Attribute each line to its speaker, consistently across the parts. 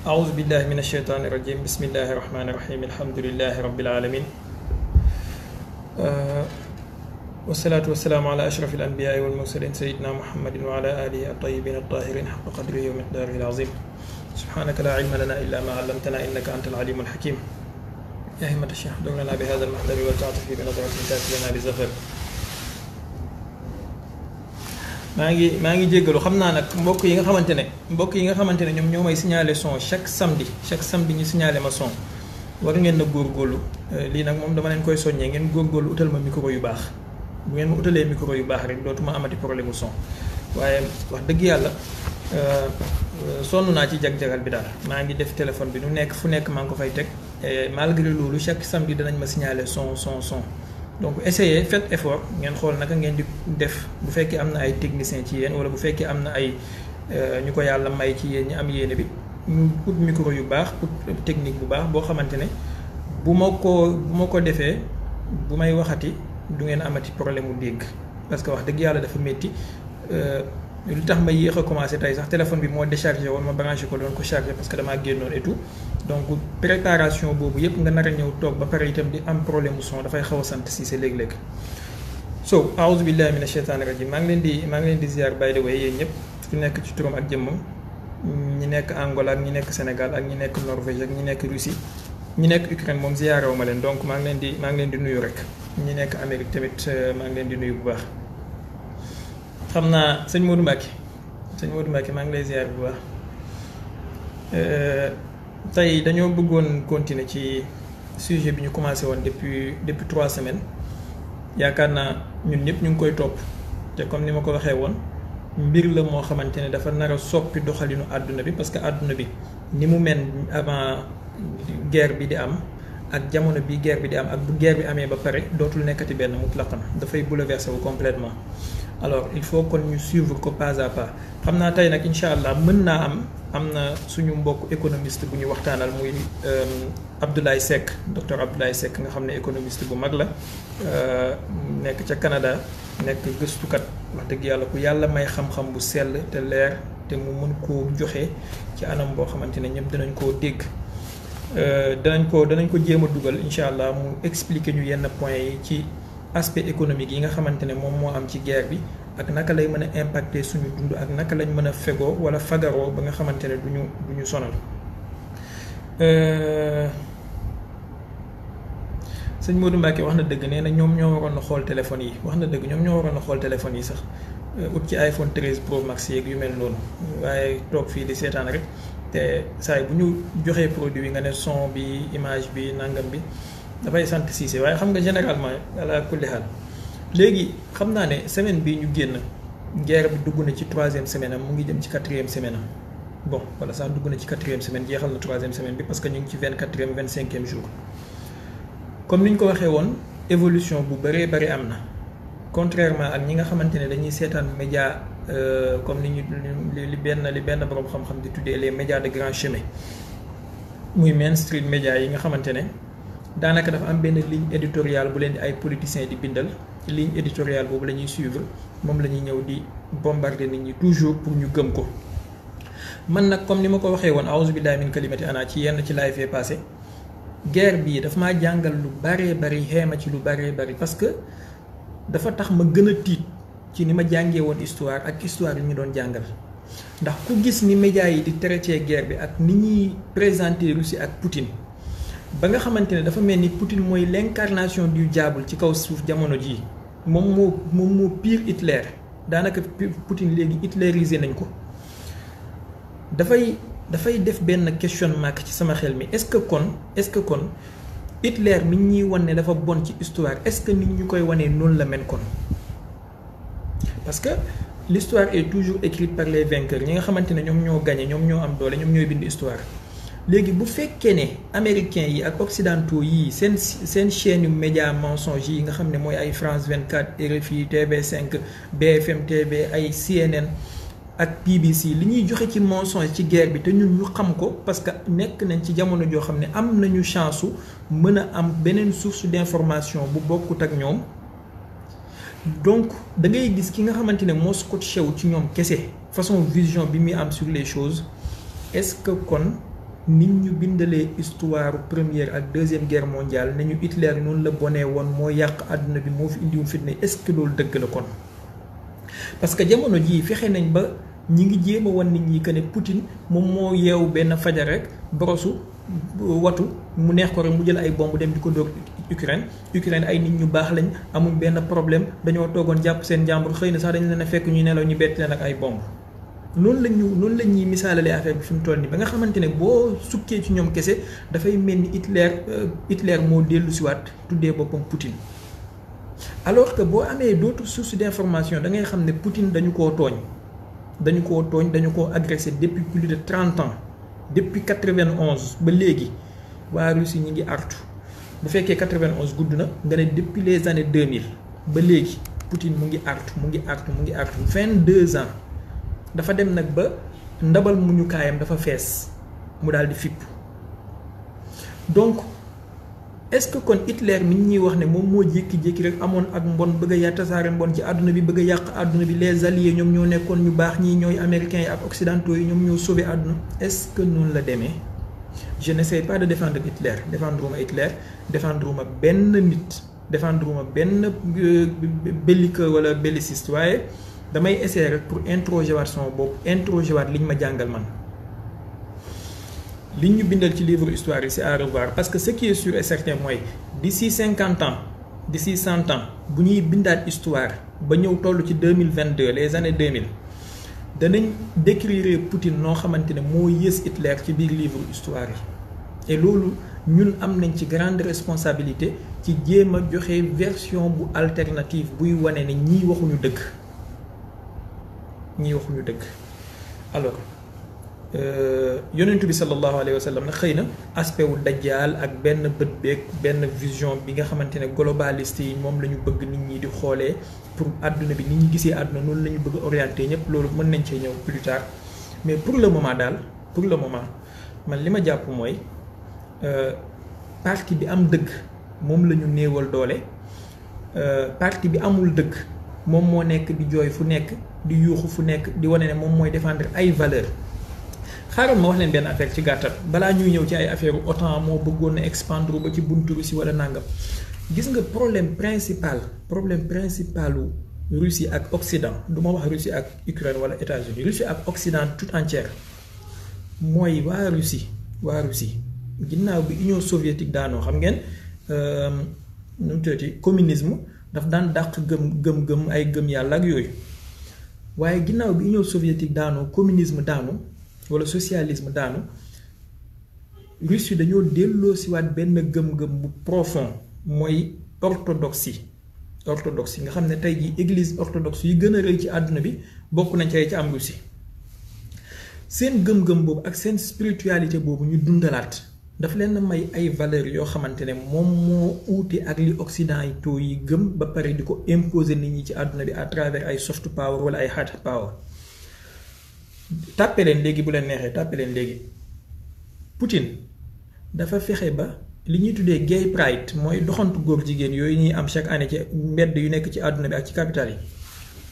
Speaker 1: أعوذ بالله من الشيطان الرجيم بسم الله الرحمن الرحيم الحمد لله رب العالمين والصلاة والسلام على أشرف الأنبياء والمرسلين سيدنا محمد وعلى آله الطيبين الطاهرين حق قدره ومقداره العظيم سبحانك لا علم لنا إلا ما علمتنا إنك أنت العليم الحكيم يا همة الشيخ احضر لنا بهذا المحضر والتعطف بنظرة تأتي لنا بزفر maa ngi jéggalu xam naa nag mbokk yi nga xamante ne ñoom ñoo may signaler son chaque samedi ñu signaler ma son war ngeen na góorgóorlu lii nag moom dama leen koy soññee ngeen góorgóorlu utal ma micro yu baax bu ngeen ma utalee micro yu baax rek dootuma amati problème mu son waaye wax dëgg yàlla sonn naa ci jag-jagal bi daal maa ngi def téléphone bi nu nekk fu nekk maa ngi ko fay teg malgré loolu chaque samedi danañ ma signaler son donc essayez faites effort ngeen xool naka ngeen di def bu fekkee am na ay technicien ci yéen wala bu fekkee am na ay ñu ko yàlla may ci yéen ñi am yéene bi ñu ut micro yu baax ut technique bu baax boo xamante ne bu ma ko defee bu may waxati du ngeen amati problème mu dégg parce que wax dëgg yàlla dafa métti lu tax ma yéex a commencé tey sax téléphone bi moo déchargé woon ma branché ko doon ko chargé parce que damaa génnoon et tout donc préparation boobu yëpp nga nar a ñëw toog ba pare itam di am problème mu son dafay xaw a sant si c'est léeg-léeg so aouzu billahi mina shaytaani rajim maa ngi leen di ziar by the way yéen ñëpp ku nekk ci turam ak jëmmam ñi nekk Angola ak ñi nekk Sénégal ak ñi nekk Norvège ak ñi nekk Russie ñi nekk Ukraine moom ziarewu ma leen donc maa ngi leen di nuyu rek ñi nekk Amérique tamit maa ngi leen di nuyu bu baax xam naa sëñ Modou Mbacke maa ngi lay ziar bu baax tey dañoo bëggoon continuer ci sujet bi ñu commencé woon depuis 3 semaines yaakaar naa ñun ñëpp ñu ngi koy topp te comme ni ma ko waxee woon mbir la moo xamante ne dafa nar a soppi doxalinu àdduna bi parce que àdduna bi ni mu mel avant guerre bi di am ak jamono bi guerre bi di am ak bu guerre bi amee ba pare dootul nekkati benn mutlaqan dafay bouleverser wu complètement alors il faut kon ñu suivre ko pas à pas xam naa tey nag incha allah mën naa am na suñu mbokk économiste bu ñu waxtaanal muy Abdoulaye Seck docteur Abdoulaye Seck nga xam ne économiste bu mag la nekk ca Canada nekk gëstukat wax dëgg yàlla ku yàlla may xam-xam bu sell te leer te mu mën koo joxe ci anam boo xamante ne ñëpp dinañ koo dégg danañ ko jéem a dugal incha allah mu expliquer ñu yenn points yi ci aspect économique yi nga xamante ne moom moo am ci guerre bi ak naka lay mën a impacter suñu dund ak naka lañ mën a fegoo wala fagaroo ba nga xamante ne duñu sonal sëñ Modou Mbacke wax na dëgg nee na ñoom ñoo waroon a xool téléphone yi wax na dëgg ñoom ñoo waroon a xool téléphone yi sax ut ci iPhone 13 Pro Max yeeg yu mel noonu waaye toog fii di seetaan rek te saa yi bu ñu joxee produit yi nga ne son bi image bi nangam bi dafay sant siise waaye xam nga généralement ala kulli xaal léegi xam naa ne semaine bii ñu génn guerre bi dugg na ci 3e semaine am mu ngi jëm ci 4e semaine am bon wala sax dugg na ci 4e semaine jeexal na 3e semaine bi parce que ñu ngi ci 24e 25e jour comme ni ñu ko waxee woon évolution bu bëree bëri am na contrairement ak ñi nga xamante ne dañuy seetaan média comme ni ñu li benn borom xam-xam di tuddee les médias de grand chemin muy mainstream média yi nga xamante ne daanaka dafa am benn ligne éditoriale bu leen di ay politiciens di bindal ligne éditoriale boobu la ñuy suivre moom la ñuy ñëw di bombarder nit ñi toujours pour ñu gëm ko man nag comme ni ma ko waxee woon auzu billahi min kalimati ana ci yenn ci live yi passé guerre bii dafa maa jàngal lu baree bari xeema ci lu baree bari parce que dafa tax ma gën a tiit ci ni ma jàngee woon histoire ak histoire yi ñu doon jàngal ndax ku gis ni médias yi di traité guerre bi ak ni ñuy présenter Russie ak Poutine ba nga xamante ne dafa mel ni Poutine mooy l'incarnation du diable ci kaw suuf jamono jii moom moo pire Hitler daanaka Poutine léegi hitlérisé nañ ko dafay def benn question mark ci sama xel mi est-ce que kon Hitler mi ñuy wan ne dafa bon ci histoire est-ce que nit ñu koy wanee noonu la mel kon parce que l'histoire est toujours écrite par les vainqueurs ñi nga xamante ne ñoom ñoo gagné ñoom ñoo am doole ñoom ñooy bind histoire léegi bu fekkee ne américains yi ak occidentaux yi seen chaîne yu média mensonge yi nga xam ne mooy ay France 24 RFI TV5 BFM TV ay CNN ak BBC li ñuy joxe ci mensonge ci guerre bi te ñun ñu xam ko parce que nekk nañ ci jamono joo xam ne am nañu chance su mën a am beneen source d'information bu bokkut ak ñoom donc da ngay gis ki nga xamante ne moo scotché wu ci ñoom kese façon vision bi muy am sur les choses est-ce que kon nit ñu bindalee histoire première ak deuxième guerre mondiale ne ñu Hitler noonu la bonee woon moo yàq àdduna bi moo fi indiwoon fitna est-ce que loolu dëgg la kon parce que jamono jii fexe nañ ba ñi ngi jéem a wan nit ñi que ne Poutine moom moo yeewu benn fajar rek borosu watu mu neex ko rek mu jël ay bomb dem di ko dóor Ukraine ay nit ñu baax lañ amuñ benn problème dañoo toogoon jàpp seen jàmbur xëy na sax dañ leen a fekk ñuy nelaw ñu bett leen ak ay bomb noonu la ñuy misaalalee affaire bi fi mu toll nii ba nga xamante ne boo sukkee ci ñoom kese dafay mel ni Hitler moo dellu siwaat tuddee boppam Poutine alors que boo amee d'autres sources d'information da ngay xam ne Poutine dañu koo tooñ dañu koo agressé depuis plus de 30 ans depuis 91 ba léegi waa Russie ñi ngi artu bu fekkee 91 gudd na nga ne depuis les années 2000 ba léegi Poutine mu ngi artu 22 ans dafa dem nag ba ndabal mu ñu kaayam dafa fees mu daal di fipp donc est-ce que kon Hitler mi ñuy wax ne moom moo jékki-jékki rek amoon ak mbon bëgg a tasaare mbon ci àdduna bi bëgg a yàq àdduna bi les alliés ñoom ñoo nekkoon ñu baax ñii ñooy américains yi ak occidentaux yi ñoom ñoo sauvé àdduna est-ce que noonu la demee je n'essaie pas de défendre Hitler défendruma benn nit défendruma benn belliqueur wala belliciste waaye damay essayer rek pour interroger waat sama bopp interroger waat liñ ma jàngal man liñ ñu bindal ci livre histoire yi c'est à revoir parce que ce qui est sûr et certain mooy d'ici 50 ans d'ici 100 ans bu ñuy bindaat histoire ba ñëw toll ci 2022 les années 2000 danañ décrire Poutine noo xamante ne moo yées Hitler ci biir livre histoire yi et loolu ñun am nañ ci grande responsabilité ci jéem a joxe version bu alternative buy wane ne ñii waxuñu dëgg alors yonentu bi sallallahu alayhi wa sallam nag xëy na aspect wu dajjaal ak benn bët beeg benn vision bi nga xamante ne globaliste yi moom la ñu bëgg nit ñi di xoolee pour àdduna bi nit ñi gisee àdduna noonu la ñu bëgg orienté ñëpp loolu mën nañ cee ñëw plus tard mais pour le moment man li ma jàpp mooy parti bi am dëgg moom la ñu néewal doole parti bi amul dëgg moom moo nekk di jooy fu nekk di yuuxu fu nekk di wane ne moom mooy défendre ay valeurs xaaral ma wax leen benn affaire ci gàttal balaa ñuy ñëw ci ay affaire OTAN moo bëggoon na expandre ba ci buntu Russie wala nangam gis nga problème principalu Russie ak Occident du ma wax Russie ak Ukraine wala États-Unis Russie ak Occident tout entière mooy waa Russie ginnaaw bi Union soviétique daanoo xam ngeen nu mu tuddati communisme daf daan dàq gëm ay gëm yàlla ak yooyu waaye ginnaaw bi Union soviétique daanoo communisme daanu wala socialisme daanu Russie dañoo delloo siwaat benn gëm-gëm bu profond mooy orthodoxie nga xam ne tey jii église orthodoxe yi gën a rëy ci àdduna bi bokk nañ ci am Russie seen gëm-gëm boobu ak seen spiritualité boobu ñu dundalaat daf leen may ay valeurs yoo xamante ne moom moo uute ak li occidentaux yi gëm ba pare di ko imposer nit ñi ci àdduna bi à travers ay soft power wala ay hard power tàppe leen léegi bu leen neexee tàppe leen léegi Poutine dafa fexe ba li ñuy tuddee gay pride mooy doxantu góor jigéen yooyu ñuy am chaque année ci mbedd yu nekk ci àdduna bi ak ci capitale yi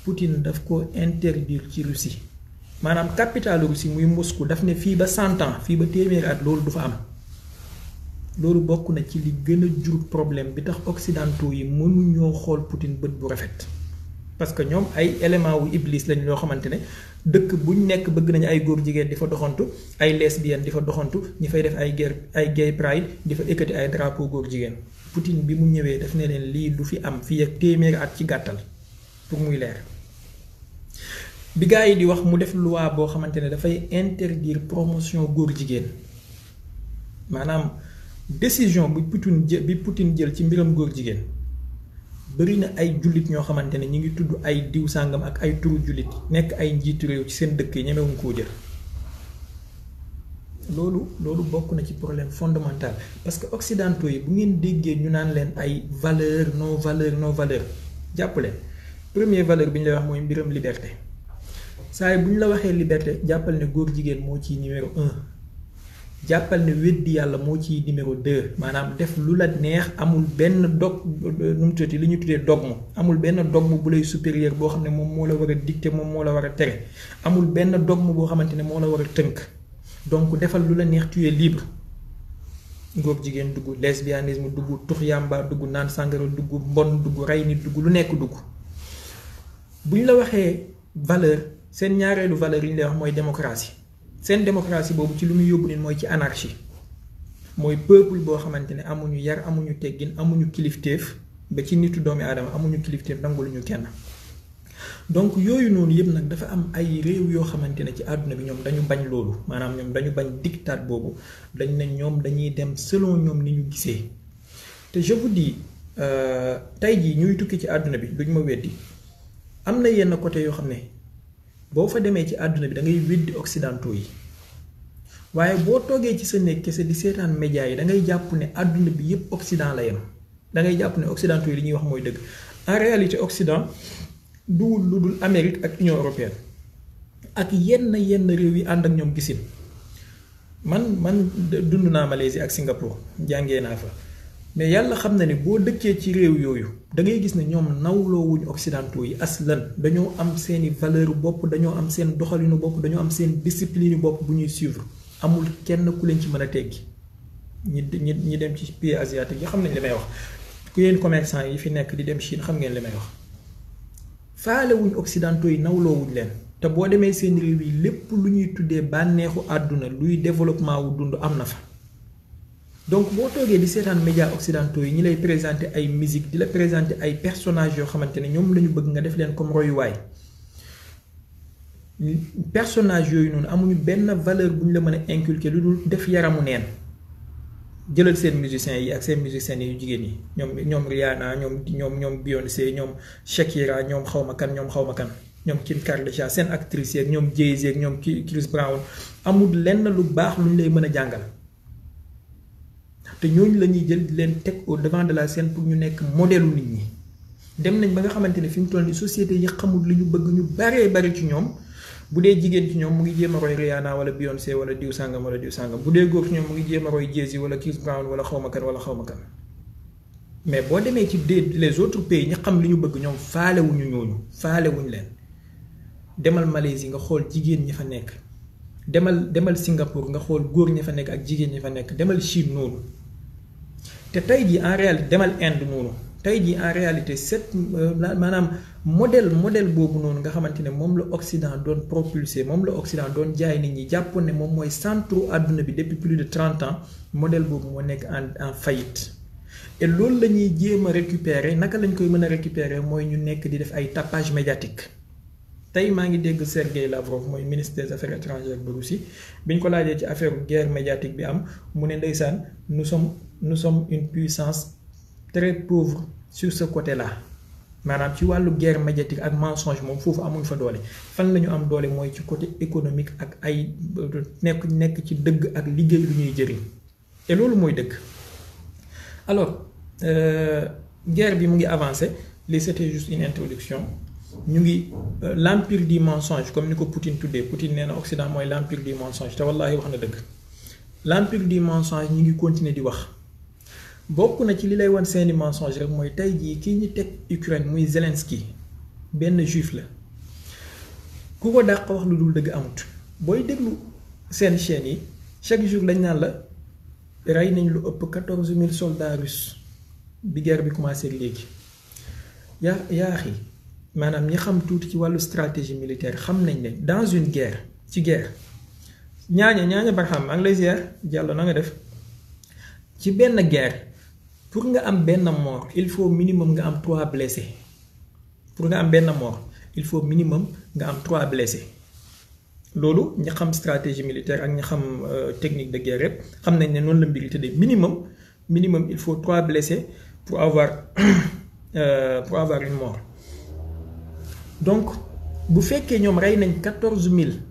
Speaker 1: Poutine daf ko interdire ci Russie maanaam capitale Russie muy Moscou daf ne fii ba 100 ans fii ba téeméeri at loolu du fa am loolu bokk na ci li gën a jur problème bi tax occidentaux yi mënuñoo xool Poutine bët bu rafet parce que ñoom ay élément wu iblis lañ loo xamante ne dëkk buñ nekk bëgg nañu ay góor jigéen di fa doxantu ay lesbiennes di fa doxantu ñi fay def ay gay pride di fa ekkati ay drapeau góor jigéen Poutine bi mu ñëwee daf ne leen lii du fi am fii ak téeméeri at ci gàttal pour muy leer bi gars yi di wax mu def loi boo xamante ne dafay interdire promotion góor jigéen maanaam décision bi Poutine jël ci mbiram góor jigéen bëri na ay jullit ñoo xamante ne ñi ngi tudd ay diw sàngam ak ay turu jullit nekk ay njiitu réew ci seen dëkk yi ñemewuñ koo jël loolu bokk na ci problème fondamental parce que occidentaux yi bu ngeen déggee ñu naan leen ay valeur non valeur jàpp leen première valeur bi ñu lay wax mooy mbiram liberté saa yi bu ñu la waxee liberté jàppal ne góor jigéen moo ciy numéro 1 jàppal ne weddi yàlla moo ciy numéro 2 maanaam def lu la neex amul benn nu mu tuddati li ñu tuddee dogme amul benn dogme bu lay supérieur boo xam ne moom moo la war a dicter moom moo la war a tere amul benn dogme boo xamante ne moo la war a tënk donc defal lu la neex, tu es libre. góor jigéen dugg, lesbianisme dugg, tux yàmba dugg, naan sàngara dugg, mbon dugg, rey nit dugg, lu nekk dugg. bu ñu la waxee valeur, seen ñaareelu valeur yi ñu lay wax mooy démocratie. seen démocratie boobu ci lu muy yóbbu nit mooy ci anarchie. mooy peuple boo xamante ne amuñu yar, amuñu teggin, amuñu kilifteef, ba ci nitu doomi aadama amuñu kilifteef, nanguluñu kenn. donc yooyu noonu yëpp nag dafa am ay réew yoo xamante ne ci àdduna bi ñoom dañu bañ loolu, maanaam ñoom dañu bañ dictat boobu, dañ ne ñoom dañuy dem selon ñoom ni ñu gisee. te je vous dis tey jii ñuy tukki ci àdduna bi duñ ma weddi, am na yenn côté yoo xam ne boo fa demee ci àdduna bi da ngay weddi occidentaux yi, waaye boo toogee ci sa néeg kese di seetaan médias yi da ngay jàpp ne àdduna bi yépp occident la yem, da ngay jàpp ne occidentaux yi li ñuy wax mooy dëgg. en réalité occident duwul lu dul Amérique ak Union européenne ak yenn réew yi ànd ak ñoom gisin. man dund naa Malaisie ak Singapour, jàngee naa fa, mais yàlla xam na ne boo dëkkee ci réew yooyu da ngay gis ne ñoom nawloowuñu occidentaux yi aslan. dañoo am seeni valeur bopp, dañoo am seen doxalinu bopp, dañoo am seen discipline bopp bu ñuy suivre. amul kenn ku leen ci mën a teggi. ñi dem ci pays asiatique yi xam nañ li may wax, ku yéen commerçant yi fi nekk di dem Chine xam ngeen li may wax. faalewuñ occidentaux yi, nawloowuñ leen. te boo demee seen réew yi lépp lu ñuy tuddee bànneexu àdduna, luy développement wu dund am na fa. donc boo toogee di seetaan médias occidentaux yi ñi lay présenter ay musique, di la présenter ay personnages yoo xamante ne ñoom la ñu bëgg nga def leen comme royuwaay. personnage yooyu noonu amuñu benn valeur bu ñu la mën a inculquer lu dul def yaramu neen. jëlal seen musiciens yi ak seen musiciennes yu jigéen yi, ñoom Rihanna, ñoom Beyoncé, ñoom Shakira, ñoom xawma kan, ñoom Kim Kardashian, seen actrices yeeg ñoom Jay-Z ak ñoom Chris Brown. amul lenn lu baax lu ñu lay mën a jàngal. te ñooñu la ñuy jël di leen teg au devant de la scène pour ñu nekk modèle nit ñi. dem nañ ba nga xamante ne fi mu toll nii société yi xamul li ñu bëgg ñu bari ci ñoom. bu dee jigéen ci ñoom mu ngi jéem a roy Rihanna wala Beyoncé wala diw sàngam wala diw sàngam, bu dee góor ci ñoom mu ngi jéem a roy Jay-Z wala Chris Brown wala xawma kan. mais boo demee ci les autres pays ñi xam li ñu bëgg ñoom faalewuñu ñooñu, faalewuñu leen. demal Malaisie nga xool jigéen ñi fa nekk, demal Singapour nga xool góor ñi fa nekk ak jigéen ñi fa nekk, demal Chine noonu. te tey jii en réalité demal Inde noonu. tey jii en réalité maanaam modèle boobu noonu nga xamante ne moom la Occident doon propulsé, moom la Occident doon jaay nit ñi, jàppoon ne moom mooy centre àdduna bi depuis plus de 30 ans, modèle boobu moo nekk en faillite. et loolu la ñuy jéem a récupérer. naka lañ koy mën a récupérer mooy ñu nekk di def ay tapage médiatique. tey maa ngi dégg Sergei Lavrov mooy ministre des affaires étrangères de Russie bi ñu ko laajee ci affaire guerre médiatique bi am mu ne ndeysaan nous sommes une puissance très pauvre sur ce côté-là. maanaam ci wàllu guerre médiatique ak mensonge moom foofu amuñ fa doole. fan la ñu am doole mooy ci côté économique ak ay nekk ci dëgg ak liggéey lu ñuy jëriñ. et loolu mooy dëgg. alors guerre bi mu ngi avancé. lii c'était juste une introduction. ñu ngi l'empire du mensonge comme ni ko Poutine tuddee. Poutine nee na Occident mooy l'empire du mensonge te wallaahi wax na dëgg. l'empire du mensonge ñu ngi continuer di wax. bokk na ci li lay wan seeni mensonge rek mooy tey jii kii ñu teg Ukraine muy Zelensky benn juif la. ku ko dàq wax lu dul dëgg amut. booy déglu seen chaîne yi chaque jour dañ naan la rey nañ lu ëpp 14000 soldats russes bi guerre bi commencé léegi. yaaxi maanaam ñi xam tuuti ci wàllu stratégie militaire xam nañ ne dans une guerre ci guerre ñaaña Barham maa ngi lay ziar Diallo na nga def. ci benn guerre pour nga am benn mort il faut minimum nga am 3 blessés. pour nga am benn mort il faut minimum nga am 3 blessés. loolu ñi xam stratégie militaire ak ñi xam technique de guerre yëpp xam nañ ne noonu la mbir yi tëddee minimum il faut 3 blessés pour avoir une mort. donc bu fekkee ñoom rey nañ 14000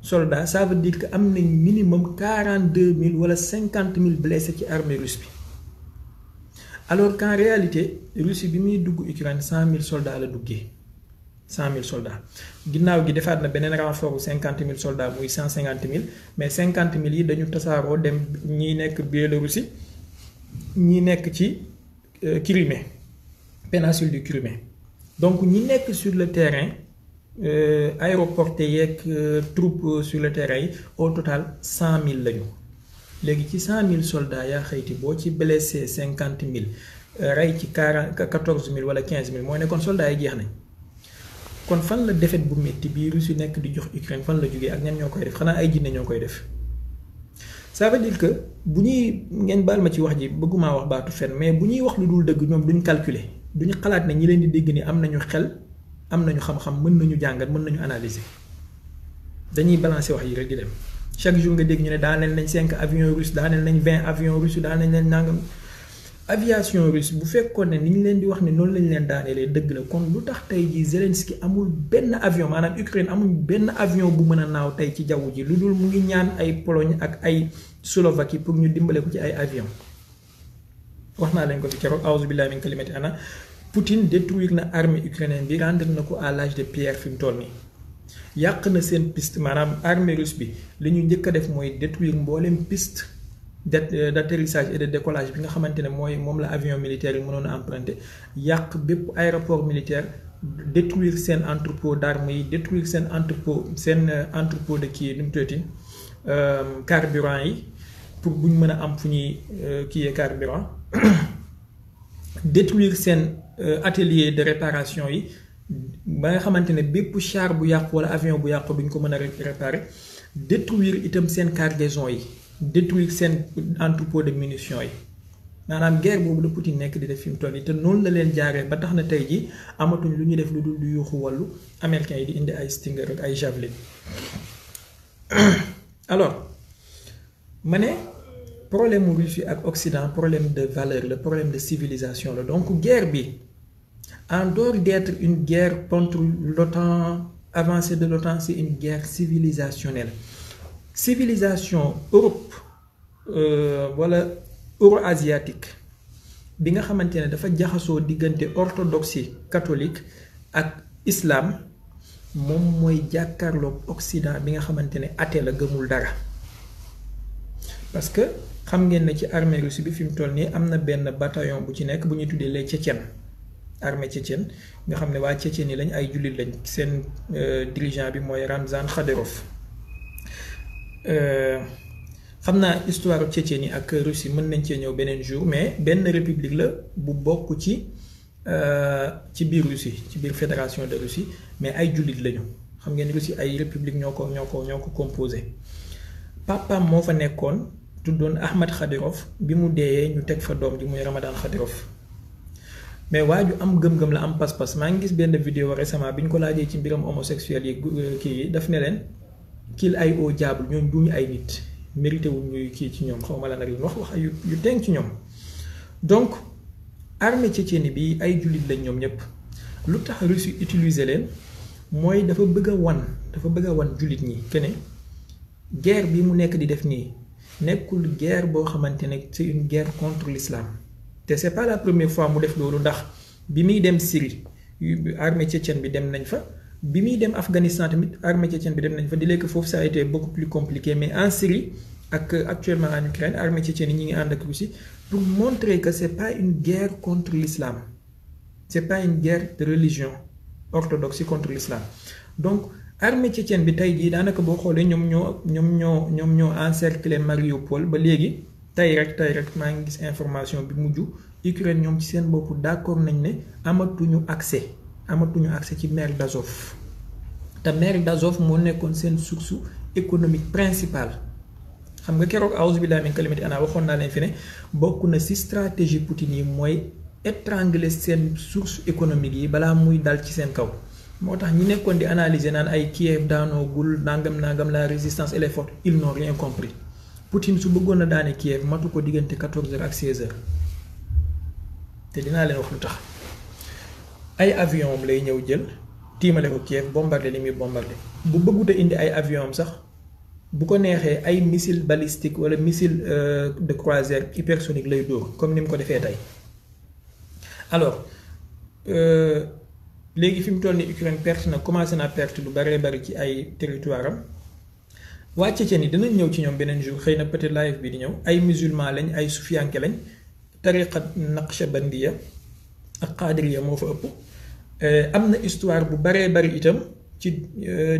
Speaker 1: soldats ça veut dire que am nañ minimum 42000 wala 50000 blessés ci armée russe bi. alors qu'en réalité Russie bi muy dugg Ukraine 100000 soldats la duggee 100000 soldats ginnaaw gi defaat na beneen renfort 50000 soldats muy 150000 mais 50000 yi dañu tasaaroo dem ñi nekk Biélorussie ñi nekk ci Crimée péninsule du Crimée. donc ñi nekk sur le terrain aéroporté yeeg troupes sur le terrain yi au total 100 000 lañu. léegi ci 100 000 soldats yaa xëyti boo ci blessé 50 000 rey ci 14 000 wala 15 000 mooy ne kon soldats yi jeex nañ. kon fan la défaite bu métti bii Russie nekk di jox Ukraine fan la jógee ak ñan ñoo koy def xanaa ay jinne ñoo koy def. ça veut dire que bu ñuy ngeen baal ma ci wax ji bëgguma wax baatu fen mais bu ñuy wax lu dul dëgg ñoom duñ calculer duñu xalaat ne ñi leen di dégg ni am nañu xel am nañu xam-xam mën nañu jàngat mën nañu analyser dañuy balancer wax yi rek di dem chaque jour nga dégg ñu ne daaneel nañ 5 avions russes daaneel nañ 20 avions russes daaneel nañ nangam. aviation russe bu fekkoon ne ni ñu leen di wax ne noonu lañ leen daaneelee dëgg la kon lu tax tey jii Zelensky amul benn avion maanaam Ukraine amul benn avion bu mën a naaw tey ci jaww ji lu dul mu ngi ñaan ay Pologne ak ay Slovaquie pour ñu dimbale ko ci ay avion wax naa leen ko fi keroog auzu billahi min kalimati ana Poutine détruire na armée ukrainienne bi rendre na ko à l'âge de pierre fi mu toll nii yàq na seen piste maanaam armée russe bi li ñu njëkk a def mooy détruire mboolem piste d'atterrissage et de décollage bi nga xamante ne mooy moom la avion militaire yi mënoon a emprunter yàq bépp aéroport militaire détruire seen entrepôt d'armes yi détruire seen entrepôt de kii nu mu tuddati carburant yi pour buñ mën a am fu ñuy kiyee carburant détruire seen atelier de réparation yi ba nga xamante ne bépp char bu yàqu wala avion bu yàqu duñ ko mën a réparer détruire itam seen cargaison yi détruire seen entrepôt de munitions yi maanaam guerre boobu la Poutine nekk di def fi mu toll nii te noonu la leen jaaree ba tax na tey ji amatuñ lu ñuy def lu dul du yuuxu wàllu américains yi di indi ay Stinger ak ay Javelin alors ma ne problème mu Russie ak Occident problème de valeur le problème de civilisation la donc guerre bi en dehors d'être une guerre contre l'OTAN avancée de l'OTAN c'est une guerre civilisationnelle civilisation Europe wala euro-asiatique bi nga xamante ne dafa jaxasoo diggante orthodoxie catholique ak islam moom mooy jàkkaarloog Occident bi nga xamante ne athée la gëmul dara parce que xam ngeen ne ci armée russe bi fi mu toll nii am na benn bataillon bu ci nekk bu ñuy tuddee les Tchétchènes armée tchétchène nga xam ne waa Tchétchène yi lañ ay jullit lañ seen dirigeant bi mooy Ramzan Kadyrov xam naa histoire Tchétchène yi ak Russie mën nañ cee ñëw beneen jour mais benn république la bu bokk ci biir Russie ci biir fédération de Russie mais ay jullit lañu xam ngeen Russie ay république ñoo ko composé papaam moo fa nekkoon tuddoon Ahmad Kadyrov bi mu deeyee ñu teg fa doom ji muy Ramadan Kadyrov mais waa ju am gëm-gëm la am pas-pas maa ngi gis benn vidéo récemment bi ñu ko laajee ci mbiram homosexuel yi kii yi daf ne leen kiil ay au diable ñoom duñu ay nit mérité wu ñuy kii ci ñoom xawma la nag wax yu teng ci ñoom donc armée tchétchène bi ay jullit lañ ñoom ñëpp lu tax Russie utiliser leen mooy dafa bëgg a wan jullit ñi que ne guerre bi mu nekk di def nii nekkul guerre boo xamante ne c'est une guerre contre l'islam te c'est pas la première fois mu def loolu ndax bi muy dem Syrie armée tchétchène bi dem nañ fa bi muy dem Afghanistan tamit armée tchétchène bi dem nañ fa di lekk foofu ça a été beaucoup plus compliqué mais en Syrie ak actuellement en Ukraine armée tchétchène yi ñi ngi ànd ak Russie pour montrer que c'est pas une guerre contre l'islam c'est pas une guerre de religion orthodoxe contre l'islam donc armée tchétchène bi tey jii daanaka boo xoolee ñoom ñoo encercler Mariupol ba léegi tey rek maa ngi gis information bi mujj Ukraine ñoom ci seen bopp d'accord nañ ne amatuñu accès ci mer d'Azov te mer d'Azov moo nekkoon seen source économique principale xam nga keroog auzu billahi min kalimati ana waxoon naa leen fi ne bokk na ci stratégie Poutine yi mooy étrangler seen source économique yi balaa muy dal ci seen kaw moo tax ñi nekkoon di analyser naan ay Kiev daanoogul nangam la résistance elle est forte ils n'ont rien compris Poutine su bëggoon na daane Kiev matu ko diggante 14h ak 16h te dinaa leen wax lu tax ay avion am lay ñëw jël tiimale ko Kiev bombardé li muy bombardé bu bëggut a indi ay avion am sax bu ko neexee ay missile balistique wala missile de croisière hypersonique lay dóor comme ni mu ko defee tey alors léegi fi mu toll ni Ukraine perte na commencé naa perte lu bari ci ay territoire am waa Tchétchène yi dinañ ñëw ci ñoom beneen jour xëy na peut-être live bi di ñëw ay musulman lañ ay sufiyanke lañ tariqa naqshbandiya ak qadiriya moo fa ëpp am na histoire bu bari itam ci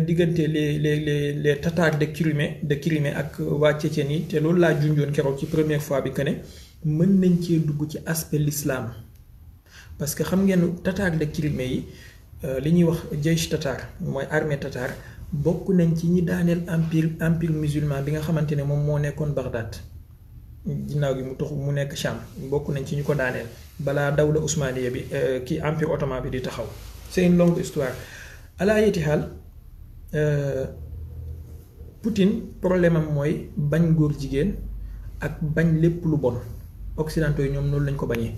Speaker 1: diggante les Tatars de Crimée ak waa Tchétchénie yi te loolu laa junjoon keroog ci première fois bi que ne mën nañ cee dugg ci aspect l'islam parce que xam ngeen Tatars de Crimée yi li ñuy wax jaysh tatar mooy armée tatar bokk nañ ci ñi daaneel empire musulman bi nga xamante ne moom moo nekkoon Bagdad ginnaaw gi mu tax mu nekk Cham bokk nañ ci ñu ko daaneel balaa dawla Ousmaniya bi kii empire ottoman bi di taxaw c'est une longue histoire ala yeti xaal Poutine problème am mooy bañ góor jigéen ak bañ lépp lu bon occidentaux yi ñoom noonu lañ ko bañee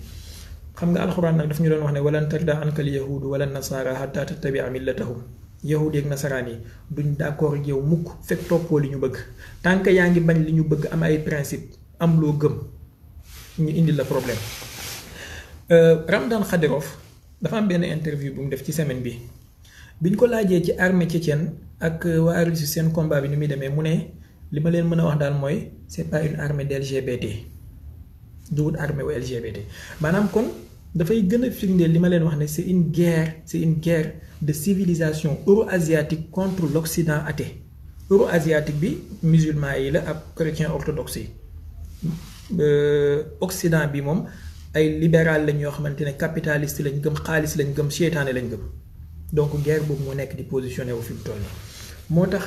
Speaker 1: xam nga alxuraan nag daf ñu doon wax ne walan tarda ankal yahudu wala nasara hatta tattabia millatahum yahudi ak nasaraan yi duñ d'accord ak yow mukk fekk toppoo li ñu bëgg tant que yaa ngi bañ li ñu bëgg am ay principe am loo gëm ñu indil la problème. Ramdan Kadyrov dafa am benn interview bu mu def ci semaine bi biñ ko laajee ci armée tchétchène ak waa Russie seen combat bi ni muy demee mu ne li ma leen mën a wax daal mooy c'est pas une armée d'LGBT duwut armée wu LGBT maanaam kon dafay gën a firndeel li ma leen wax ne c'est une guerre de civilisation euro-asiatique contre l'Occident athée euro-asiatique bi musulman yi la ak chrétien orthodoxe yi Occident bi moom ay libéral lañ yoo xamante ne capitaliste lañ gëm xaalis lañ gëm seytaane lañ gëm donc guerre boobu moo nekk di positionné wu fi mu toll nii moo tax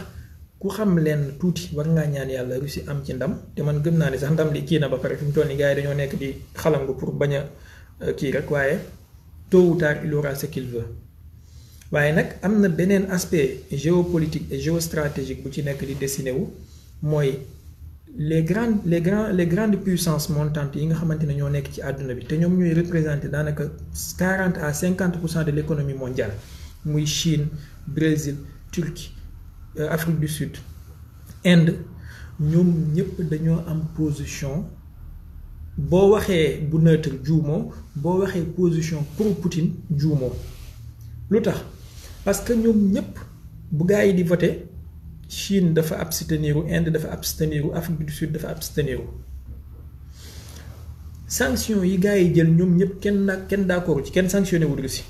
Speaker 1: ku xam leen tuuti war ngaa ñaan yàlla Russie am ci ndam te man gëm naa ne sax ndam li kii na ba pare fi mu toll nii gars yi dañoo nekk di xalangu pour bañ a kii rek waaye tôt ou tard il aura ce qu'il veut waaye nag am na beneen aspect géopolitique et géostratégique bu ci nekk di dessiné wu mooy les grandes puissances montantes yi nga xamante ne ñoo nekk ci àdduna bi te ñoom ñooy représenter daanaka 40 à 50% de l'économie mondiale muy Chine Brésil Turquie Afrique du Sud Inde ñoom ñëpp dañoo am position boo waxee bu neutre juumoo boo waxee position pro Poutine juumoo lu tax parce que ñoom ñëpp bu gaa yi di voter Chine dafa abstenir Inde dafa abstenir Afrique du Sud dafa abstenir sanction yi gaa yi jël ñoom ñëpp kenn d'accord ci kenn sanctionné wul Russie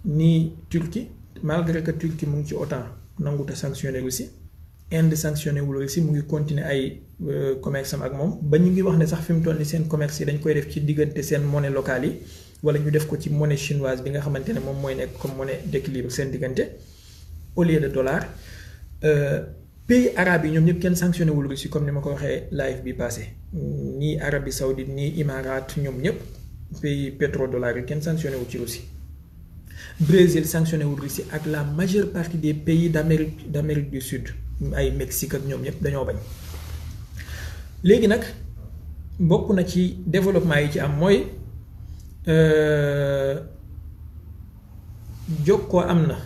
Speaker 1: ni Turquie malgré que Turquie mu ngi ci OTAN nanguta sanctionné Russie Inde sanctionné wul Russie mu ngi continuer ay commerce am ak moom ba ñu ngi wax ne sax fi mu toll ni seen commerce yi dañ koy def ci diggante seen monnaie locale yi wala ñu def ko ci monnaie chinoise bi nga xamante ne moom mooy nekk comme monnaie d'équilibre seen diggante au lieu de dollar. Pays arabes yi ñoom ñëpp kenn sanctionné wul Russie comme ni ma ko waxee live bi passé nii Arabie Saoudite nii Imarat ñoom ñëpp pays pétrodollar yi kenn sanctionné wul ci Russie. Brésil sanctionné wul Russie ak la majeure partie des pays d'Amérique du Sud ay Mexique ak ñoom ñëpp dañoo bañ. léegi nag bokk na ci développement yi ci am mooy jokkoo am na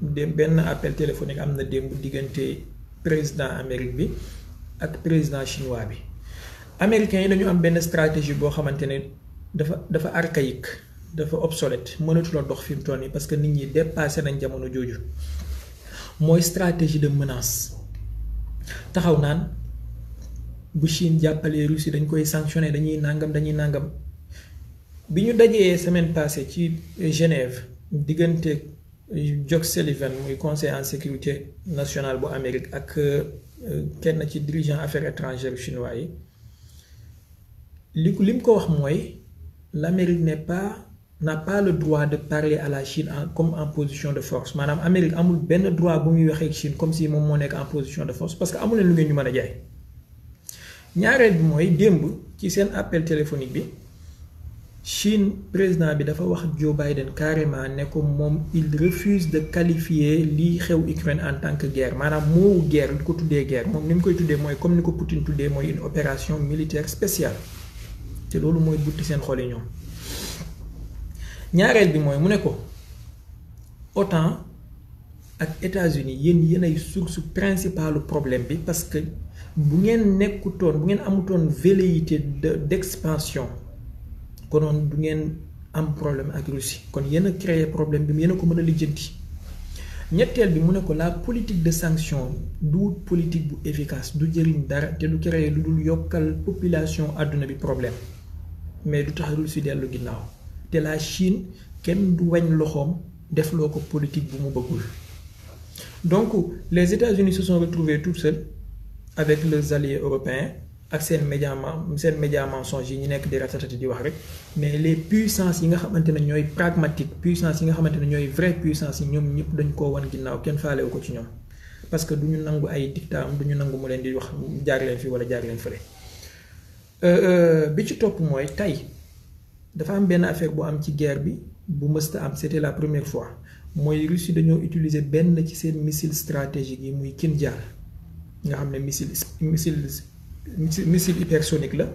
Speaker 1: benn appel téléphonique am na démb diggante président Amérique bi ak président chinois bi américains yi dañu am benn stratégie boo xamante ne dafa archaïque dafa obsolète mënatula dox fi mu toll nii parce que nit ñi dépassé nañ jamono jooju mooy stratégie de menace taxaw naan bu Chine jàppalee Russie dañ koy sanctionné dañuy nàngam bi ñu dajee semaine passée ci Genève diggante Jake Sullivan muy conseil en sécurité nationale bu Amérique ak kenn ci dirigeant affaires étrangères chinois yi li mu ko wax mooy l'Amérique n'a pas le droit de parler à la Chine comme en position de force maanaam Amérique amul benn droit bu muy waxee ak Chine comme si moom moo nekk en position de force parce que amul leen lu ngeen ñu mën a jaay ñaareel bi mooy démb ci seen appel téléphonique bi Chine président bi dafa wax Joe Biden carrément ne ko moom il refuse de qualifier lii xew Ukraine en tant que guerre maanaam moowu guerre di ko tuddee guerre moom ni mu koy tuddee mooy comme ni ko Poutine tuddee mooy une opération militaire spéciale te loolu mooy butti seen xol yi ñoom ñaareel bi mooy mu ne ko OTAN ak États-Unis yéen ay source principalu problème bi parce que bu ngeen amutoon velléité d'expansion konoon du ngeen am problème ak Russie kon yéen a créé problème bi yéen a ko mën a lijjanti ñetteel bi mu ne ko la politique de sanction du politique bu efficace du jëriñ dara te du créé lu dul yokkal population àdduna bi problème mais du tax Russie dellu ginnaaw te la Chine kenn du wañ loxoom defloo ko politique bu mu bëggul Donc les États-Unis se sont retrouvés tout seuls avec leurs alliés européens ak seen média mensonge yi ñu nekk di ratatati di wax rek mais les puissances yi nga xamante ne ñooy pragmatique puissance yi nga xamante ne ñooy vraie puissance yi ñoom ñëpp dañ koo wan ginnaaw kenn faalewu ko ci ñoom parce que du ñu nangu ay dictat am du ñu nangu mu leen di wax jaar leen fi wala jaar leen fële. Bi ci topp mooy tey dafa am benn affaire bu am ci guerre bi bu mësta am c'était la première fois mooy Russie dañoo utiliser benn ci seen missile stratégique yi muy Kinjal nga xam ne missile hypersonique la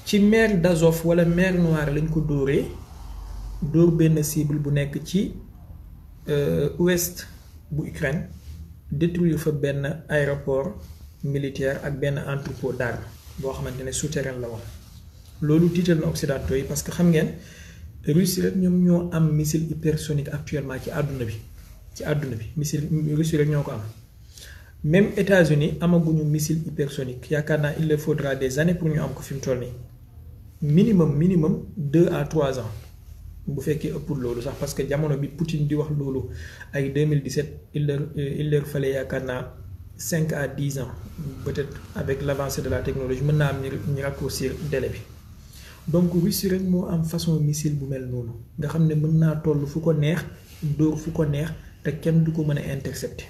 Speaker 1: ci mer d'Azov wala mer Noire lañ ko dóor benn cible bu nekk ci ouest bu Ukraine détruire fa benn aéroport militaire ak benn entrepôt d'armes boo xamante ne souterrain la woon loolu tiital na occidentaux yi parce que xam ngeen Russie rek ñoom ñoo am missile hypersonique actuellement ci àdduna bi missile Russie rek ñoo ko am même États-Unis amaguñu missile hypersonique yaakaar naa il leur faudra des années pour ñu am ko fi mu toll nii minimum 2 à 3 ans bu fekkee ëppul loolu sax parce que jamono bi Poutine di wax loolu ay 2017 il leur fallait yaakaar naa 5 à 10 ans peut-être avec l'avancée de la technologie mën naa am ñu raccourcir délai bi donc Russie rek moo am façon missile bu mel noonu nga xam ne mën naa toll fu ko neex dóor fu ko neex te kenn du ko mën a intercepter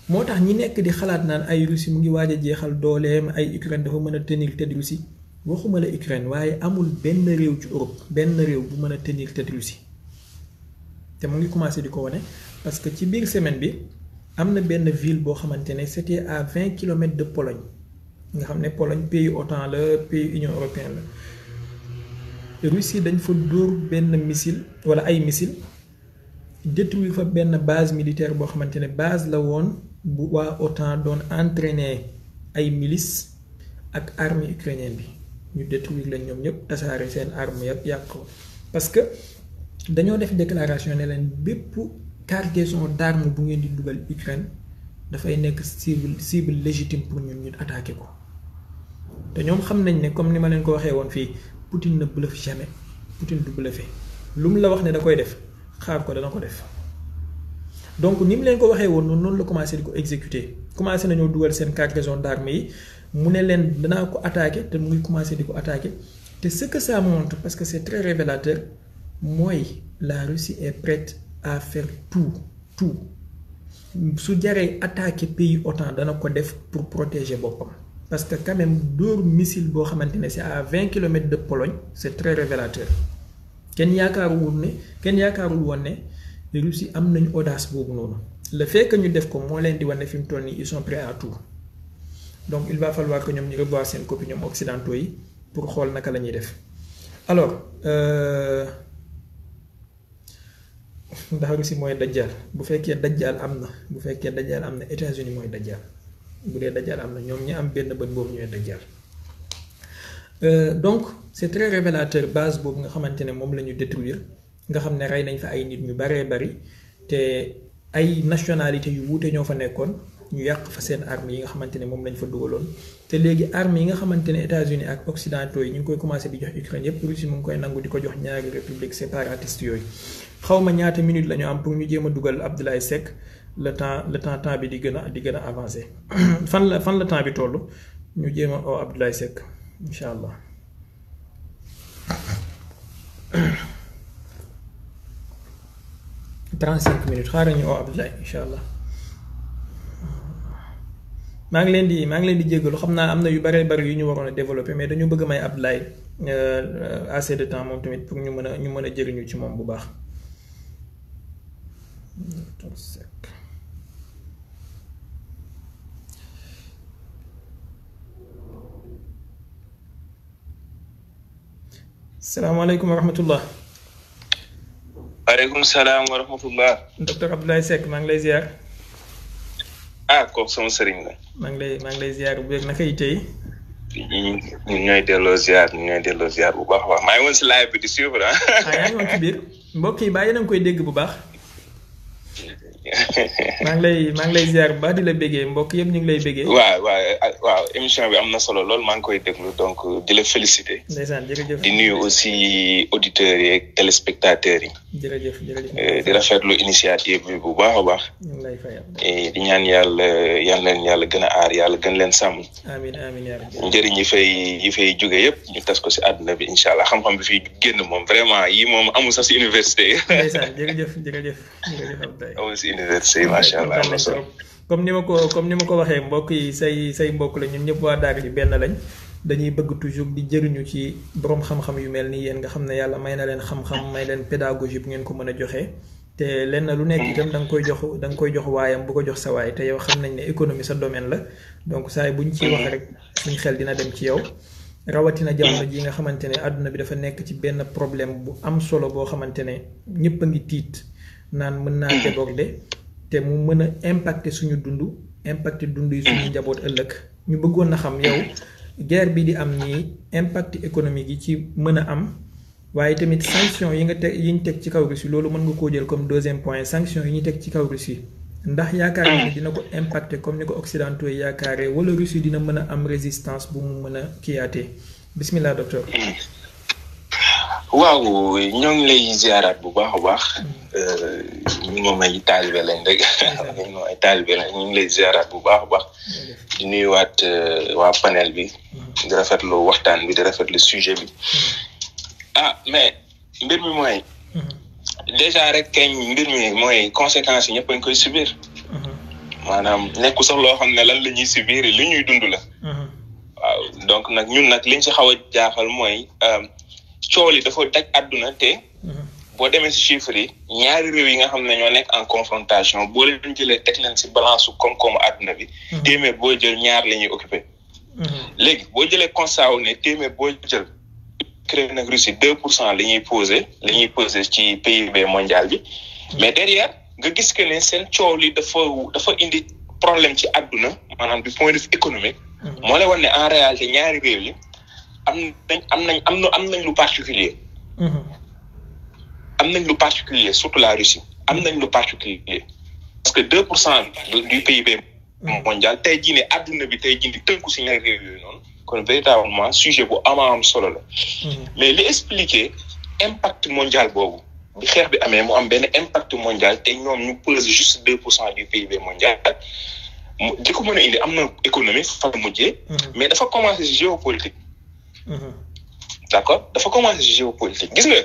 Speaker 1: moo tax ñi nekk di xalaat naan ay Russie mu ngi waaj a jeexal dooleem ay Ukraine dafa mën a tenir tête Russie waxuma la Ukraine waaye amul benn réew ci Europe benn réew bu mën a tenir tête Russie te mu ngi commencé di ko wane parce que ci biir semaine bi am na benn ville boo xamante ne c'était à 20 kilomètres de Pologne nga xam ne Pologne pays OTAN la pays Union européenne la Russie dañ fa dóor benn missile wala ay missile détruire fa benn base militaire boo xamante ne base la woon bu waa OTAN doon entraîner ay milices ak armée ukrainienne bi ñu détruire leen ñoom ñëpp tasaare seen arme yëpp yàq ko parce que dañoo def déclaration ne leen bépp cargaison d'armes bu ngeen di dugal Ukraine dafay nekk cible légitime pour ñun ñu attaquer ko te ñoom xam nañ ne comme ni ma leen ko waxee woon fii Poutine ne bluffe jamais Poutine du bluffer lu mu la wax ne da koy def xaar ko dana ko def donc ni mu leen ko waxee woon noonu la commencé di ko exécuter commencé nañoo dugal seen cargaison d'armes yi mu ne leen danaa ko attaquer te mu ngi commencé di ko attaquer te ce que ça montre parce que c'est très révélateur mooy la Russie est prête à faire tout su jaree attaquer pays OTAN dana ko def pour protéger boppam parce que quand même dóor missile boo xamante ne c'est à 20 kilomètres de Pologne c'est très révélateur kenn yaakaarul woon ne Russie am nañu audace boobu noonu le fait que ñu def ko moo leen di wane fi mu toll nii ils sont prêts à tout donc il va falloir que ñoom ñu revoir seen copie ñoom occidentaux yi pour xool naka la ñuy def alors ndax Russie mooy dajjaal bu fekkee dajjaal am na États-Unis mooy dajjaal bu dee dajjaal am na ñoom ñi am benn bët boobu ñooy dajjaal donc c'est très révélateur base boobu nga xamante ne moom la ñu détruire nga xam ne rey nañ fa ay nit ñu baree bari te ay nationalité yu wuute ñoo fa nekkoon ñu yàq fa seen armes yi nga xamante ne moom lañ fa dugaloon te léegi armes yi nga xamante ne États-Unis ak occidentaux yi ñu ngi koy commencé di jox Ukraine yépp Russie mu ngi koy nangu di ko jox ñaari république séparatiste yooyu xawma ñaata minutes la ñu am pour ñu jéem a dugal Abdoulaye Seck le temps bi di gën a avancé fan la temps bi toll ñu jéem a oo Abdoulaye Seck incha allah. Trente-cinq minutes xaaral ñu oo Abdoulaye incha allah maa ngi leen di jéggalu xam naa am na yu bare bari yu ñu waroon a développer mais dañu bëgg may Abdoulaye assez de temps moom tamit pour ñu mën a jëriñu ci moom bu baax. salaamaaleykum wa rahmatullah.
Speaker 2: waaleykum salaam wa rahmatullah.
Speaker 1: docteur Abdoulaye Seck maa ngi lay ziar.
Speaker 2: kooku sama sëriñ la.
Speaker 1: maa ngi lay ziar bu beeg naka yi tey.
Speaker 2: ñun ñooy delloo ziar bu baax a baax maa ngi woon si live bi di suivre
Speaker 1: yaa ngi woon ci biir mbokk yi bàyyi na nga koy dégg bu baax. maa ngi lay ziar ba di la béggee mbokk yëpp ñu ngi lay béggee.
Speaker 2: waaw émission bi am na solo lool maa ngi koy déglu donc di la féliciter.
Speaker 1: ndeysaan jërëjëf.
Speaker 2: di nuyu aussi auditeurs yi ak téléspectateurs yi.
Speaker 1: jërëjëf.
Speaker 2: di rafetlu initiative bi bu baax a baax.
Speaker 1: ñu ngi lay fayal.
Speaker 2: di ñaan yàlla gën a aar yàlla gën leen sàmm.
Speaker 1: amiin yaa rabbi.
Speaker 2: njëriñ yi fay jóge yëpp ñu tas ko si àdduna bi incha allah xam-xam bi fiy génn moom vraiment yi moom amul sax si université.
Speaker 1: ndeysaan jërëjëf Abdoulaye.
Speaker 2: amul si université yi macha allah am na solo.
Speaker 1: comme ni ma ko waxee mbokk yi say mbokk la ñun ñëpp waa daara ji benn lañ dañuy bëgg toujours di jëriñu ci borom xam-xam yu mel ni yéen nga xam ne yàlla may na leen xam-xam may leen pédagogie bu ngeen ko mën a joxe te lenn lu nekk itam da nga koy jox waayam bu ko jox sa waay te yow xam nañ ne économie sa domaine la donc saa yi buñ ciy wax rek suñ xel dina dem ci yow rawatina jamono ji nga xamante ne àdduna bi dafa nekk ci benn problème bu am solo boo xamante ne ñëpp a ngi tiit naan mën naa déborder te mu mën a impacter suñu dund impacter dund yi suñu njaboot ëllëg ñu bëggoon na xam yow guerre bi di am nii impact économique yi ci mën a am waaye tamit sanction yi ñu teg ci kaw Russie loolu mën nga koo jël comme deuxième point sanction yi ñu teg ci kaw Russie ndax yaakaar ni dina ko impacter comme ni ko occidentaux yi yaakaaree wala Russie dina mën a am résistance bu mu mën a kiyaatee bismillah docteur.
Speaker 2: waaw ñoo ngi lay ziaraat bu baax a baax ñu moom ay taalibe lañ rek ñu moom ay taalibe lañ ñu ngi lay ziaraat bu baax a baax di nuyuwaat waa panel bi di rafetlu waxtaan bi di rafetlu sujet bi mais mbir mi mooy déjà rek kañ mbir mi mooy conséquences yi ñëpp a ngi koy subir maanaam nekku sax loo xam ne lan la ñuy subir li ñuy dund la waaw donc nag ñun nag liñ ci xaw a jaaxal mooy coow li dafa daj àdduna te boo demee si chiffres yi ñaari réew yi nga xam ne ñoo nekk en confrontation boo leen jëlee teg leen si balance su koom-koomu àdduna bi téeméer boo jël ñaar la ñuy occupé léegi boo jëlee constat wu ne téeméer boo jël Ukraine ak Russie 2% la ñuy posé ci PIB mondial bi mais derrière nga gis que ne seen coow li dafa indi problème ci àdduna maanaam du point de vue économique moo lay wan ne en réalité ñaari réew yi am nañ lu particulier am nañ lu particulier surtout la Russie am nañ lu particulier parce que 2% du PIB mondial tey jii ne àdduna bi tey jii di tënku si ñaari réew yooyu noonu kon véritablement sujet bu am solo la mais li expliquer impact mondial boobu bi xeex bi amee mu am benn impact mondial te ñoom ñu pèse juste 2% du PIB mondial di ko mën a indi am na économie fa mujjee mais dafa commencé géopolitique d'accord dafa commencé géopolitique gis nga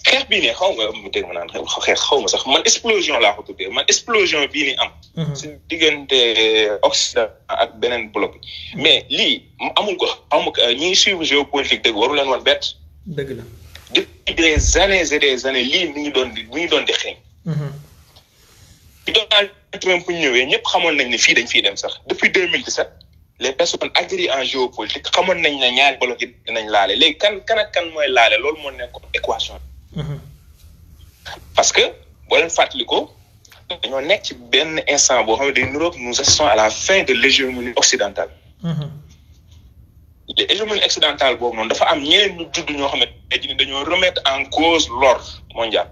Speaker 2: xeex bii nii xaw nga mu dégg ma naan xeex xaw ma sax man explosion laa ko tuddee man explosion bii nii am si diggante Occident ak beneen bloc mais lii amul ko ñiy suivre géopolitique dëgg waru leen woon bett
Speaker 1: dëgg la
Speaker 2: depuis des années et des années lii mi ngi doon di xeeñ bi Donald Trump bu ñëwee ñëpp xamoon nañ ne fii dañ fiy dem sax depuis 2017 les personnes aguerries en géopolitique xamoon nañ ne ñaari bloc yi dinañ laale léegi kan mooy laale loolu moo nekkoon équation parce que boo leen fàttalikoo dañoo nekk ci benn instant boo xam ne day niroog nous assistons à la fin de l'hégémonie occidentale l'hégémonie occidentale boobu noonu dafa am ñeneen ñu judd ñoo xam ne dañoo remettre en cause l'ordre mondial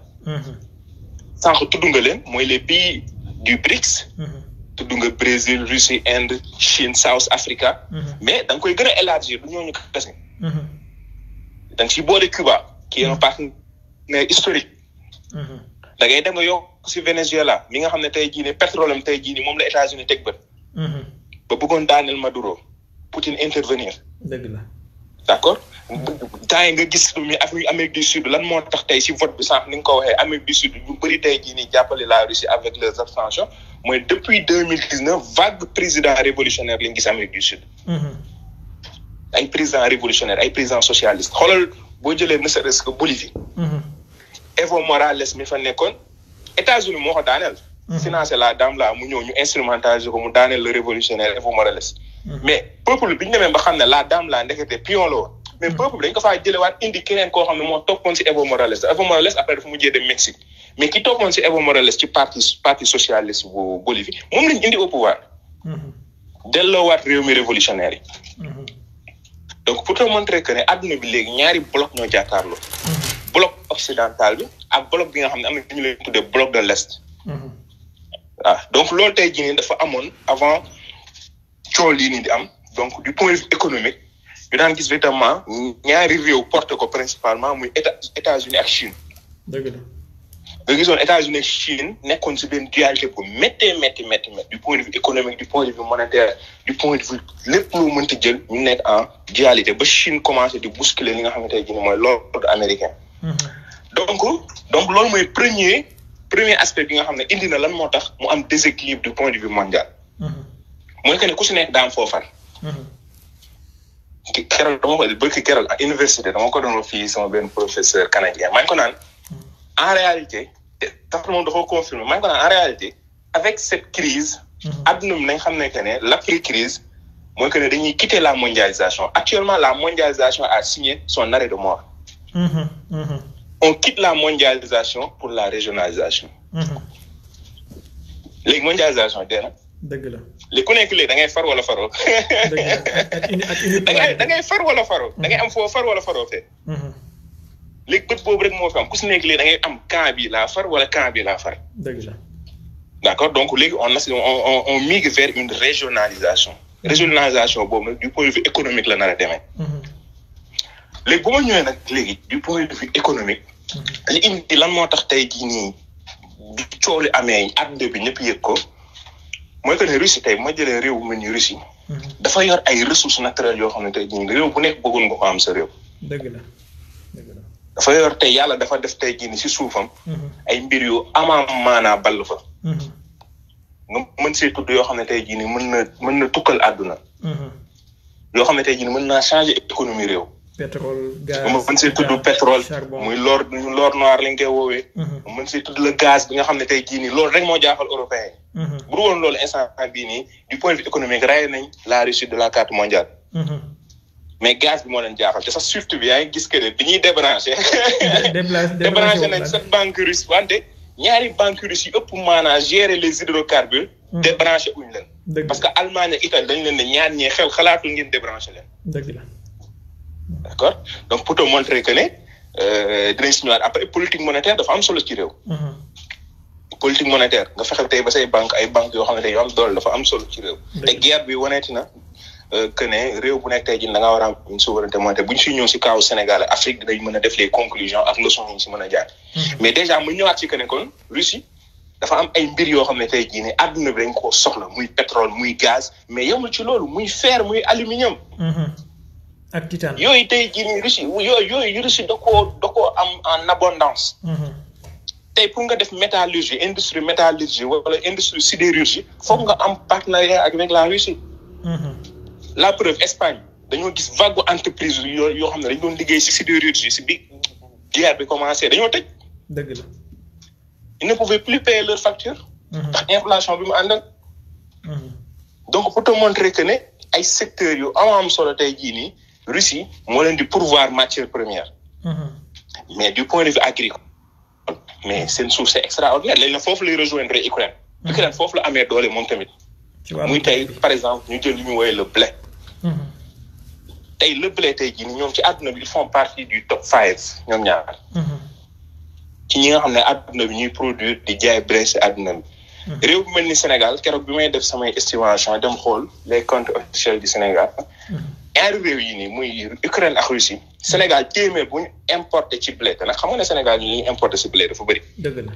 Speaker 2: sànq tudd nga leen mooy les pays du BRICS tudd nga Brésil Russie Inde Chine South Africa mais da nga koy gën a élargir du ñooñu kese da nga si boole Cuba qui est un partenaire historique da ngay dem nga yokk si Venezuela mi nga xam ne tey jii ne pétrole am tey jii ni moom la États-Unis teg bët ba bëggoon daaneel Maduro Poutine intervenir
Speaker 1: dëgg la
Speaker 2: d'accord temps yi nga gis lu Amérique du Sud lan moo tax tey si vote bi sànq ni nga ko waxee Amérique du Sud ñu bëri tey jii nii jàppale la Russie avec leurs abstentions mooy depuis 2019 vague président révolutionnaire lañ gis Amérique du Sud ay président révolutionnaire ay président socialiste xoolal boo jëlee ne serait-ce que Bolivie Evo Morales mi fa nekkoon États-Unis moo ko daaneel financé la dame la mu ñëw ñu instrumentaliser ko mu daaneel le révolutionnaire Evo Morales mais peuple bi ñu demee ba xam ne la dame la ndekete pion la woon mais peuple bi dañ ko faa jëlewaat indi keneen koo xam ne moo toppoon si Evo Morales après dafa mujjee dem Mexique mais ki toppoon si Evo Morales ci parti socialiste bu Bolivie moom lañ indi au pouvoir delloowaat réew mi révolutionnaire yi donc pour te montrer que ne adduna bi léegi ñaari bloc ñoo jàkkaarloo bloc occidental bi ak bloc bi nga xam ne am na ñu leen tuddee bloc de l'Est donc loolu tey jii nii dafa amoon avant coow lii nii di am donc du point de vue économique ñu daan gis véritablement ñaari réew porté ko principalement muy États-Unis ak Chine.
Speaker 1: dëgg la.
Speaker 2: nga gisoon États-Unis ak Chine nekkoon si benn dualité bu méttee du point de vue économique du point de vue monétaire du point de vue lépp loo mënta jël ñu nekk en dualité ba Chine commencé di bousculer li nga xamante ne bii mooy l'ordre américain. donc loolu mooy premier aspect bi nga xam ne indi na lan moo tax mu am déséquilibre du point de vue mondial. mooy que ne ku si nekk daam foofar. keroog dama ko bëgg keroog à université dama ko doon fii sama benn professeur canadien maa ngi ko naan en réalité tax moom dafa confirmer maa ngi ko naan en réalité avec cette crise adduna bi nañ xam ne que ne l'après crise mooy que ne dañuy quitter la mondialisation actuellement la mondialisation a signé son arrêt de mort. On quitte la mondialisation pour la régionalisation. léegi mondialisation dee na.
Speaker 1: dëgg la.
Speaker 2: léegi ku nekk léegi da ngay far wala faroo. da ngay far wala faroo. da ngay am foo far wala faroo fee. léegi bët boobu rek moo fi am ku si nekk léegi da ngay am camp bi laa far wala camp bi laa far.
Speaker 1: dëgg la.
Speaker 2: d'accord donc léegi on migre vers une régionalisation. régionalisation boobu nag du point de vue économique la nar a demee. léegi bu ma ñëwee nag léegi du point de vue économique. li indi lan moo tax tey jii nii bi coow li amee àdduna bi ñëpp yëg ko. mooy que ne Russie tey bu ma jëlee réew bu mel ni Russie. dafa yor ay ressources naturelles yoo xam ne tey jii réew bu nekk bëggoon nga ko am sa réew.
Speaker 1: dëgg la dëgg la.
Speaker 2: dafa yor tey yàlla dafa def tey jii si suufam. ay mbir yu amaam maanaa ball fa. nga mën see tudd yoo xam ne tey jii nii mën na tukkal àdduna. yoo xam ne tey jii nii mën naa changer économie réew.
Speaker 1: pétrole gaz
Speaker 2: mën see tudd pétrole muy l'or noir lañ koy woowee. mën see tudd le gaz bi nga xam ne tey jii nii loolu rek moo jaaxal européen yi. bu dul woon loolu instant bii nii du point de vue économique raye nañ la Russie de la carte mondiale. mais gaz bi moo leen jaaxal te sax Swift bi yaa ngi gis que ne bi ñuy débranché. débranché nañ cette banque russe wante ñaari banque russe yi ëpp maanaa gérer les hydrocarbures. débranché uñ leen. parce que Allemagne ak Italie dañ leen ne ñaar ñee xel xalaatul ngeen débranché leen.
Speaker 1: dëgg la.
Speaker 2: d'accord donc pour te montrer que ne dinañ si ñëwaat après politique monétaire dafa am solo ci réew. politique monétaire nga fexeel tey ba say banque ay banques yoo xam ne tey yoo am doole dafa am solo ci réew. te guerre bi waneeti na que ne réew bu nekk tey jii da ngaa war a am une souveraineté monétaire bu ñu siy ñëw si kaw Sénégal Afrique dinañ mën a def les conclusions ak leçons yi ñu si mën a jaar. mais déjà mu ñëwaat ci que ne kon Russie dafa am ay mbir yoo xam ne tey jii ne adduna bi dañ koo soxla muy pétrole muy gaz mais yemul ci loolu muy fer muy aluminium.
Speaker 1: ak titane
Speaker 2: yooyu tey jii nii Russie yooyu Russie da koo am en abondance. tey pour nga def métallurgie industrie métallurgie wala industrie sidérurgie foog nga am partenariat avec la Russie. La preuve Espagne dañoo gis vague entreprise yoo xam ne dañu doon liggéey si sidérurgie si bi guerre bi commencé dañoo tëj.
Speaker 1: dëgg la.
Speaker 2: ils ne pouvaient plus payer leurs factures. ndax inflation bi mu àndal. donc pour te montrer que ne ay secteurs yu am solo tey jii nii Russie moo leen di pourvoir matière première. mais du point de vue agricole. mais seen suuf c'est extraordinaire léegi nag foofu lay rejoindre Ukraine. Ukraine foofu la amee doole moom tamit. muy tey par exemple ñu jël lu ñu woowee le blé. tey le blé tey jii ñoom ci àdduna bi ils font partie du top 5 ñoom ñaar. ci ñi nga xam ne àdduna bi ñuy produire di jaay blé si àdduna bi. réew bu mel ni Sénégal keroog bi may def samay estimation dem xool les comptes officiels du Sénégal. ñaari réew yi nii muy Ukraine ak Russie. Sénégal téeméer bu ñu importé ci blé te nag xam nga ne Sénégal ñu ngi importé ci blé dafa bëri.
Speaker 1: dëgg la.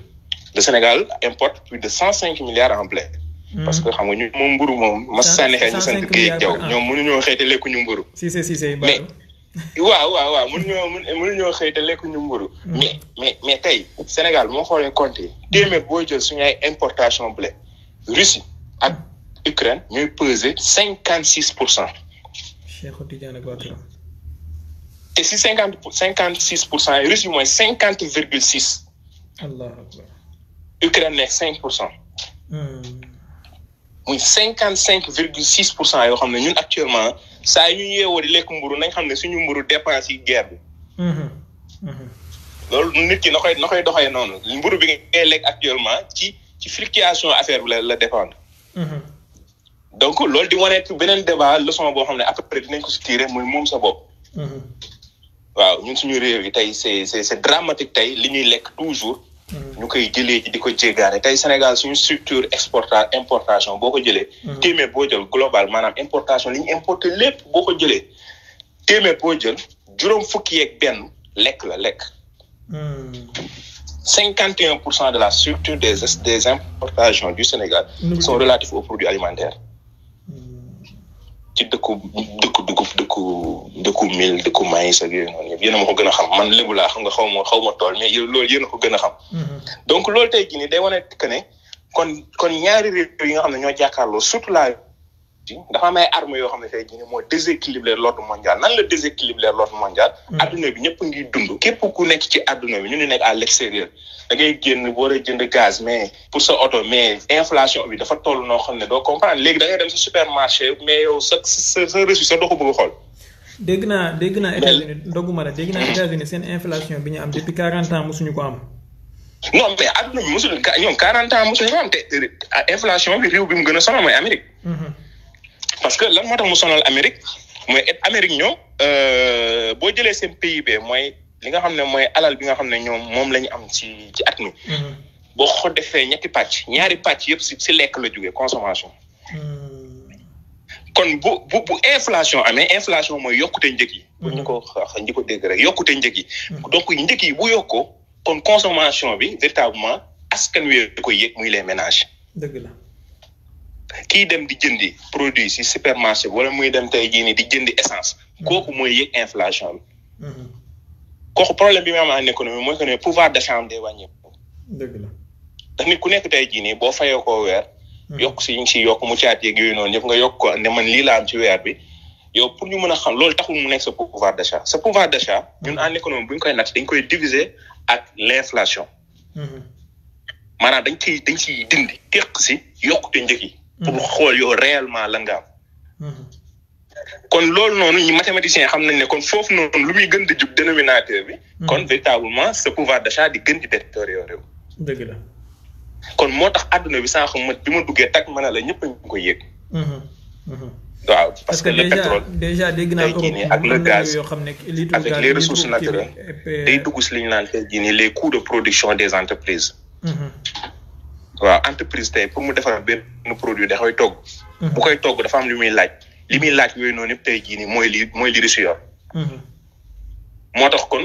Speaker 2: le Sénégal importe plus de 105 milliards en blé. parce que xam nga ñu moom mburu moom. ma sànni xel ñu sant Guèye Diaw ñoom mënuñoo xëy te lekkuñu mburu.
Speaker 1: si
Speaker 2: mais waaw mënuñoo xëy te lekkuñu mburu. mais tey Sénégal moo xoolee compte yi. téeméer boo jël suñu ay importation blé. Russie ak Ukraine ñooy peser 56%. te si 56% yi Russie mooy 50,6.
Speaker 1: Allah akbar.
Speaker 2: Ukraine nekk 5%. muy 55,6% yoo xam ne ñun actuellement saa yu ñu yeewoo di lekk mburu nañ xam ne suñu mburu dépense yi guerre bi. loolu nit ki na koy doxee noonu mburu bi ngay lekk actuellement ci fluctuation affaire bi la dépendre. donc loolu di wane beneen débat leçon boo xam ne après dinañ ko si tirer muy moom sa bopp. waaw ñun suñu réew yi tey c'est dramatique tey li ñuy lekk toujours ñu koy jëlee di ko jéggaane tey Sénégal suñu structure importation boo ko jëlee. téeméer boo jël global maanaam importation li ñu importé lépp boo ko jëlee téeméer boo jël juróom fukki yeeg benn lekk la lekk. 51% de la structure des importations du Sénégal sont relatifs aux produits alimentaires. ci dëkku dugub dëkku mil dëkku maïs ak yooyu noonu yëpp yéen a ma ko gën a xam man lébu laa xam nga xaw ma tool mais loolu yéen a ko gën a xam. donc loolu tey jii nii day wane que ne kon ñaari réew yi nga xam ne ñoo jàkkaarloo surtout la dafa am ay armes yoo xam ne tey jii nii moo déséquilibrer l'ordre mondial nan la déséquilibrer l'ordre mondial. adduna bi ñëpp ngi dund. képp ku nekk ci adduna bi ñu ngi nekk à l'extérieur da ngay génn boo war a jënd gaz mais pour sa oto mais inflation bi dafa toll noo xam ne doo comprendre léegi da ngay dem sa supermarché mais yow sa reçu sa doo ko bëgg a xool.
Speaker 1: dégg naa États-Unis doguma la dégg naa États-Unis seen inflation bi ñu am depuis 40 ans mosuñu ko am.
Speaker 2: non mais adduna bi mosul ñoom 40 ans mosuñu ko am te inflation bi réew bi mu gën a sonal mooy Amérique. parce que lan moo tax mu sonal Amérique mooy Amérique ñoom boo jëlee seen PIB mooy li nga xam ne mooy alal bi nga xam ne ñoom moom la ñu am ci at mi. boo ko defee ñaari pàcc yëpp si lekk la jógee consommation. kon bu inflation amee inflation mooy yokkute njëg yi. bu ñu ko dégg rek yokkute njëg yi. donc njëg yi bu yokkoo kon consommation bi véritablement askan wi da koy yëg muy les ménages.
Speaker 1: dëgg la.
Speaker 2: kii dem di jëndi produit si supermarché wala muy dem tey jii nii di jëndi essence kooku mooy yëg inflation bi. kooku problème bi mu am en économie mooy que ne pouvoir d'achat am day wàññeeku.
Speaker 1: dëgg la
Speaker 2: ndax nit ku nekk tey jii nii boo fayoo koo weer. yokk si yi ngi siy yokk mu caat yeeg yooyu noonu yëpp nga yokk ko ne man lii laa am ci weer bi yow pour ñu mën a xam loolu taxul mu nekk sa pouvoir d'achat sa pouvoir d'achat ñun en économie bu ñu koy natt dañ koy diviser ak l'inflation. maanaam dañ ciy dindi teq si yokkute njëg yi. pour xool yow réellement la nga am. kon loolu noonu ñi mathématiciens xam nañ ne kon foofu noonu lu muy gën di jub dénominateur bi. kon véritablement ce pouvoir d'achat di gën di détériorer.
Speaker 1: dëgg la.
Speaker 2: kon moo tax àdduna bi sànq bi ma duggee tag mën a la ñëpp a ngi koy yëg. waaw parce que le pétrole
Speaker 1: déjà dégg naa
Speaker 2: ak le gaz
Speaker 1: yoo xam ne
Speaker 2: avec les ressources naturelles day dugg si li ñu naan tey jii nii les coûts de production des entreprises. waaw entreprise tey pour mu defar benn produit da koy togg. bu koy togg dafa am lu muy laaj. li muy laaj yooyu noonu yëpp tey jii nii mooy li reçu yor. moo tax kon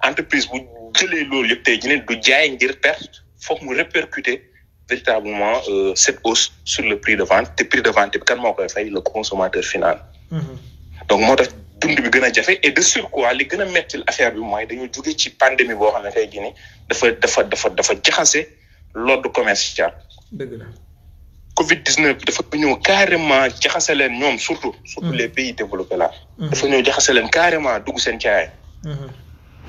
Speaker 2: entreprise bu jëlee loolu yëpp tey jii nii du jaay ngir perte foog mu répercuter véritablement cette hausse sur le prix de vente te prix de vente bi kan moo koy fay le consommateur final. donc moo tax dund bi gën a jafe et de surcroît li gën a mettil affaire bi mooy dañu jóge ci pandémie boo xam ne tey jii nii dafa jaxase l'ordre commercial.
Speaker 1: dëgg la.
Speaker 2: Covid-19 dafa ñëw carrément jaxase leen ñoom surtout les pays développés là. dafa ñëw jaxase leen carrément dugg seen caay.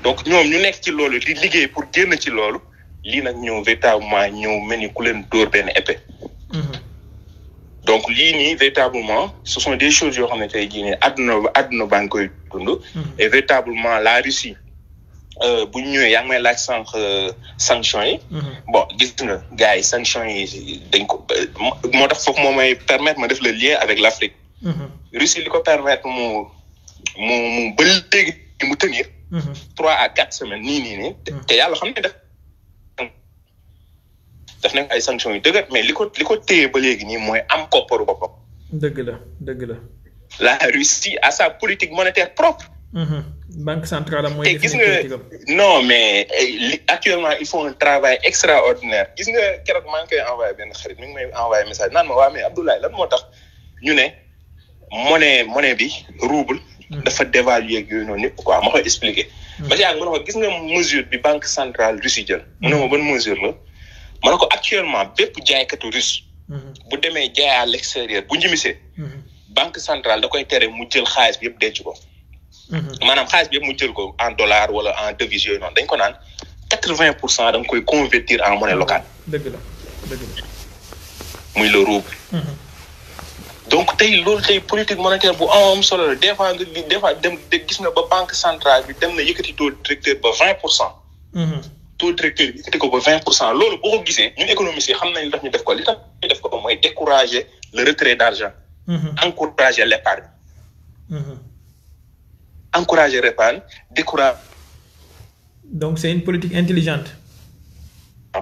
Speaker 2: donc ñoom ñu nekk ci loolu di liggéey pour génn ci loolu lii nag ñëw véritablement ñëw mel ni ku leen dóor benn épée. donc lii nii véritablement ce sont des choses yoo xam ne tey jii nii àdduna baa ngi koy dund. et véritablement la Russie. bu ñu ñëwee yaa ngi may laaj sànq sanctions yi. bon gis nga gars yi sanctions yi dañ ko moo tax foofu moo may permettre ma def le lien avec l'Afrique. Russie li ko permettre mu ba léegi mu tenir. 3 à 4 semaines nii. te yàlla xam ne def nañ ay sanctions yu dëgër mais li ko téye ba léegi nii mooy am kopparu boppam.
Speaker 1: dëgg la.
Speaker 2: La Russie a sa politique monétaire propre.
Speaker 1: Banque centrale mooy.
Speaker 2: te gis nga non mais actuellement il faut un travail extraordinaire gis nga keroog maa ngi koy envoyé benn xarit mi ngi may envoyé message naan ma waa mais Abdoulaye lan moo tax ñu ne monnaie bi rouble. dafa dévaluer ak yooyu noonu yëpp quoi ma koy expliquer. ba yaa ngi mën a ko gis nga mesure bi banque centrale Russie jël. mu ne ma ban mesure la. ma ne ko actuellement bépp jaaykatu russe. bu demee jaay à l'extérieur bu njimisee. banque centrale da koy tere mu jël xaalis bi yëpp denc ko. maanaam xaalis bi yëpp mu jël ko en dollar wala en devise yooyu noonu dañ ko naan 80% da nga koy convertir en monnaie locale.
Speaker 1: dëgg la.
Speaker 2: muy le rouble. donc tey loolu tey politique monétaire bu am solo la des fois dem gis nga ba banque centrale bi dem na yëkkati taux directeur ba 20%. taux directeur bi yëkkati ko ba 20% loolu boo ko gisee ñun économistes yi xam nañ tax ñu def ko li tax ñu def ko mooy décourager le retrait d'argent. encourager l'épargne. encourager l'épargne, décourager.
Speaker 1: Donc c'est une politique intelligente.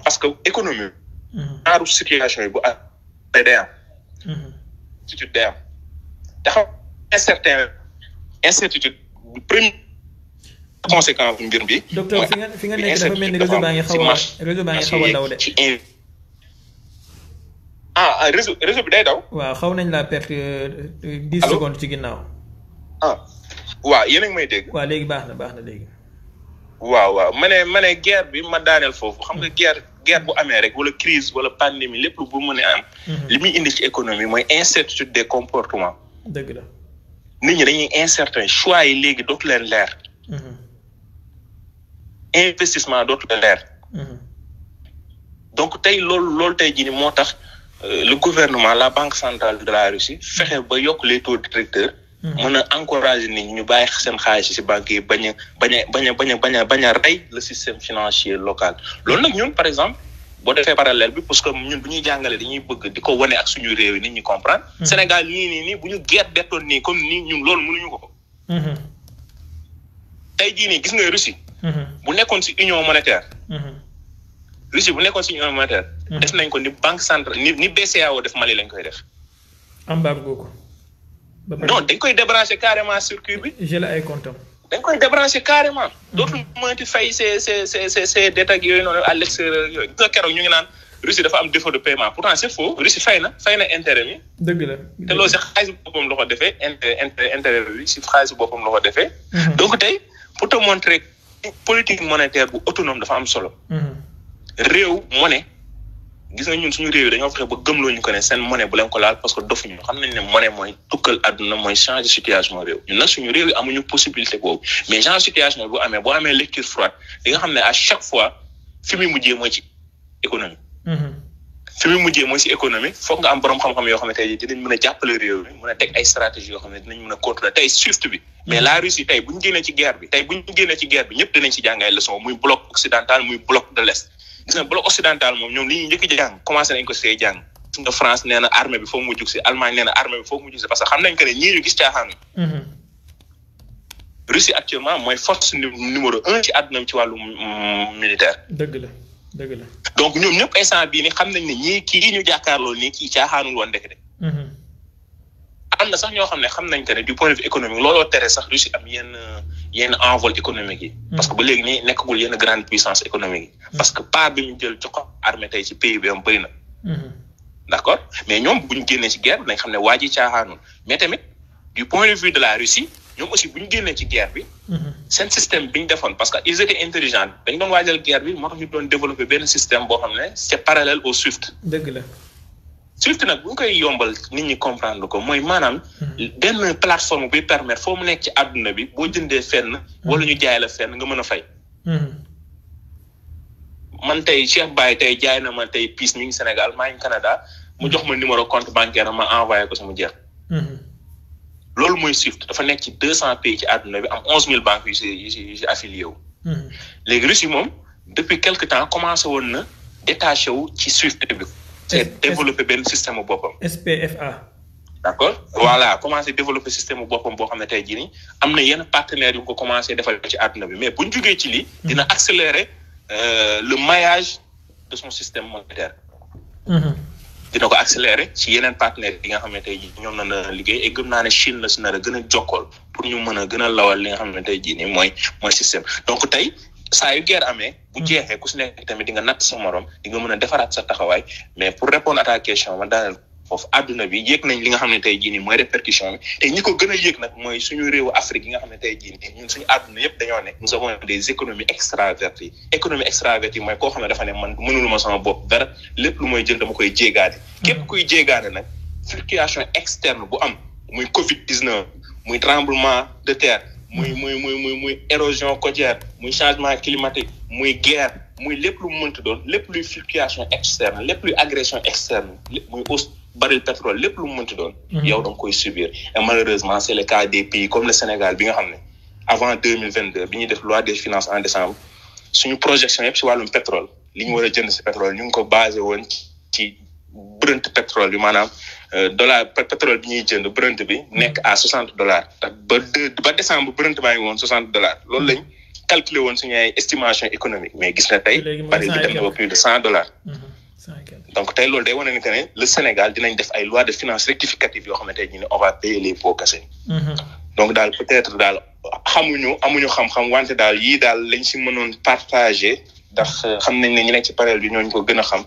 Speaker 2: parce que économie. ñaaru situation yi bu am day am. incertitude day am te xam incertitude bu premier conséquence mbir bi.
Speaker 1: docteur fi nga nekk dafa mel ni réseau baa ngi xaw a daw de.
Speaker 2: réseau bi day daw.
Speaker 1: waaw xaw nañ laa perte 10 secondes ci ginnaaw.
Speaker 2: waaw yéen a ngi may dégg.
Speaker 1: waaw léegi baax na léegi.
Speaker 2: waaw ma ne guerre bi ma daaneel foofu xam nga guerre bu amee rek wala crise wala pandémie lépp bu mën a am. li muy indi ci économie mooy incertitude des comportements.
Speaker 1: dëgg la.
Speaker 2: nit ñi dañuy incertain choix yi léegi dootu leen leer. investissement dootu leen leer. donc tey loolu tey jii nii moo tax le gouvernement la banque centrale de la Russie fexe ba yokk les taux directeurs. mën a encourager nit ñi ñu bàyyi seen xaalis ci banques yi bañ a rey le système financier local loolu nag ñun par exemple boo defee parallèle bi parce que ñun bu ñuy jàngalee dañuy bëgg di ko wane ak suñu réew yi nit ñi comprendre. Sénégal nii bu ñu guerre bettoon nii comme nii ñun loolu mënuñu ko. tey jii nii gis nga Russie. bu nekkoon ci union monétaire. Russie bu nekkoon ci union monétaire. def nañ ko ni banque centrale ni BCEAO def Mali lañ koy def.
Speaker 1: embargo ko.
Speaker 2: non dañ koy débrancher carrément circuit bi.
Speaker 1: gelé ay comptes.
Speaker 2: dañ koy débrancher carrément. dootul mënti fay ces dettes ak yooyu noonu à l'extérieur yooyu. gis nga keroog ñu ngi naan Russie dafa am défaut de paiement pourtant c'est faux Russie fay na intérêt mi.
Speaker 1: dëgg la
Speaker 2: te loolu si xaalis boppam la ko defee intérêt bi si xaalis boppam la ko defee. donc tey pour te montrer politique monétaire bu autonome dafa am solo. réew monnaie. gis nga ñun suñu réew yi dañoo fexe ba gëmloo ñu ko ne seen monnaie bu leen ko laal parce que dofuñu xam nañ ne monnaie mooy tukkal àdduna mooy changer situation réew ñun nag suñu réew yi amuñu possibilité boobu mais genre situation boo amee lecture froide di nga xam ne à chaque fois fi muy mujjee mooy ci économie. fi muy mujjee mooy ci économie foog nga am borom xam-xam yoo xam ne tey dinañ mën a jàppale réew mi mën a teg ay stratégies yoo xam ne dinañ mën a contrôler tey SWIFT bi. mais la Russie tey bu ñu génnee ci guerre bi ñëpp dinañ ci jàng ay leçons muy bloc occidental muy bloc de l'Est. gis nga bloc occidental moom ñoom li ñuy njëkk jàng commencé nañ ko see jàng gis nga France nee na armée bi foog mu jug si Allemagne nee na armée bi foog mu jug si parce que xam nañ que ne ñii ñu gis caaxaan. Russie actuellement mooy force numéro 1 ci àdduna ci wàllu militaire.
Speaker 1: dëgg la.
Speaker 2: donc ñoom ñëpp instant bii ni xam nañ ne ñii kii ñu jàkkaarloo nii kii caaxaanul woon ndekete. am na sax ñoo xam ne xam nañ que ne du point de vue économique looloo tere sax Russie am yenn envol économique yi. parce que ba léegi nii nekkagul yenn grande puissance économique yi. parce que part bi ñu jël jox ko armée tey ci pays bi am bëri na. d'accord mais ñoom bu ñu génnee ci guerre bi nañ xam ne waa ji caaxaanul mais tamit du point de vue de la Russie ñoom aussi bu ñu génnee ci guerre bi. seen système bi ñu defoon parce que ils étaient intelligents dañ doon waajal guerre bi moo tax ñu doon développer benn système boo xam ne c'est parallèle au SWIFT.
Speaker 1: dëgg la.
Speaker 2: SWIFT nag bu ñu koy yombal nit ñi comprendre ko mooy maanaam benn plateforme buy permettre foo mu nekk ci àdduna bi boo jëndee fenn wala ñu jaay la fenn nga mën a fay. man tey Cheikh Baye tey jaay na ma tey piis mi ngi Sénégal maa ngi Canada mu jox ma numéro compte bancaire ma envoyé ko sama jeex. loolu mooy SWIFT dafa nekk ci 200 pays ci àdduna bi am 11000 banques yu si affilié wu. léegi Russie moom depuis quelque temps commencé woon na détaché wu ci SWIFT bi. c'est développer benn système boppam.
Speaker 1: SPFA.
Speaker 2: d'accord voilà commencé développer système boppam boo xam ne tey jii nii am na yenn partenaires yu ko commencé defal ci àdduna bi mais bu ñu jógee ci lii. dina accélérer le maillage de son système monétaire. dina ko accélérer ci yeneen partenaires yi nga xam ne tey jii ñoom na liggéey et gëm naa ne Chine la si nar a gën a jokkool pour ñu mën a gën a lawal li nga xam ne tey jii nii mooy système donc tey. saa yu guerre amee bu jeexee ku si nekk tamit di nga natt sa morom di nga mën a defaraat sa taxawaay mais pour répondre à ta question ma daaneel foofu àdduna bi yéeg nañ li nga xam ne tey jii nii mooy répercussion bi te ñi ko gën a yéeg nag mooy suñu réewu Afrique yi nga xam ne tey jii nii ñun suñu àdduna yëpp dañoo ne nous avons des économies extraverties économie extravertie mooy koo xam ne dafa ne man mënuluma sama bopp dara lépp lu mooy jël dama koy jéegaane képp kuy jéegaane nag fluctuation externe bu am muy Covid-19 muy tremblement de terre muy érosion côtière muy changement climatique muy guerre muy lépp lu mu mënti doon lépp luy fluctuation externe lépp luy agression externe muy hausse baril pétrole lépp lu mu mënti doon. yow da nga koy subir et malheureusement c'est le cas des pays comme le Sénégal bi nga xam ne avant 2022 bi ñuy def loi des finances en décembre suñu projection yëpp si wàllum pétrole li ñu war a jënd si pétrole ñu ngi ko basé woon ci brent pétrole bi maanaam dollar pétrole bi ñuy jënd brent bi nekk à $60 ba décembre brent baa ngi woon $60 loolu lañ calculer woon suñu ay estimation économique mais gis na tey baril bi dem na ba plus de $100 donc tey loolu day wane ni que ne le Sénégal dinañ def ay loi de finances rectificative yoo xam ne tey ñu ne on va payer les pots cassés donc daal peut-être daal amuñu xam-xam wante daal yii daal lañ si mënoon partager ndax xam nañ ne ñu nekk ci panel bi ñooñu ko gën a xam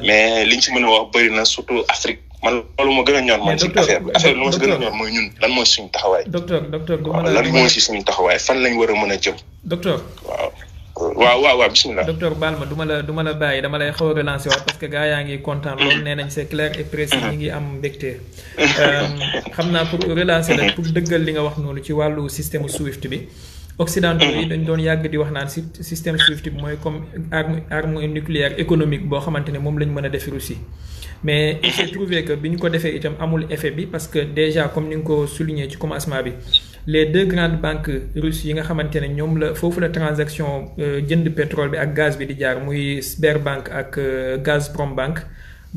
Speaker 2: mais liñ si mën a wax bëri na surtout Afrique man loolu ma gën a ñor man ci affaire bi lu ma si gën a ñor mooy ñun lan mooy suñu taxawaay
Speaker 1: docteur
Speaker 2: lan mooy si suñu taxawaay fan lañ war a mën a jëm
Speaker 1: docteur
Speaker 2: waaw bismillah
Speaker 1: docteur baal ma du ma la bàyyi dama lay xaw a relancer waat parce que gars yaa ngi kontaan loolu nee nañ c'est clair et précis ñi ngi am mbégte xam naa pour relancer la pour dëggal li nga wax noonu ci wàllu système SWIFT bi occidentaux yi dañ doon yàgg di wax naan système SWIFT bi mooy comme arme nucléaire économique boo xamante ne moom lañ mën a def Russie mais il s'est trouvé que bi ñu ko defee itam amul effet bi parce que déjà comme ni nga ko souligné ci commencement bi les deux grandes banques russes yi nga xamante ne ñoom la foofu la transaction jënd pétrole bi ak gaz bi di jaar muy Sberbank ak Gazprom Bank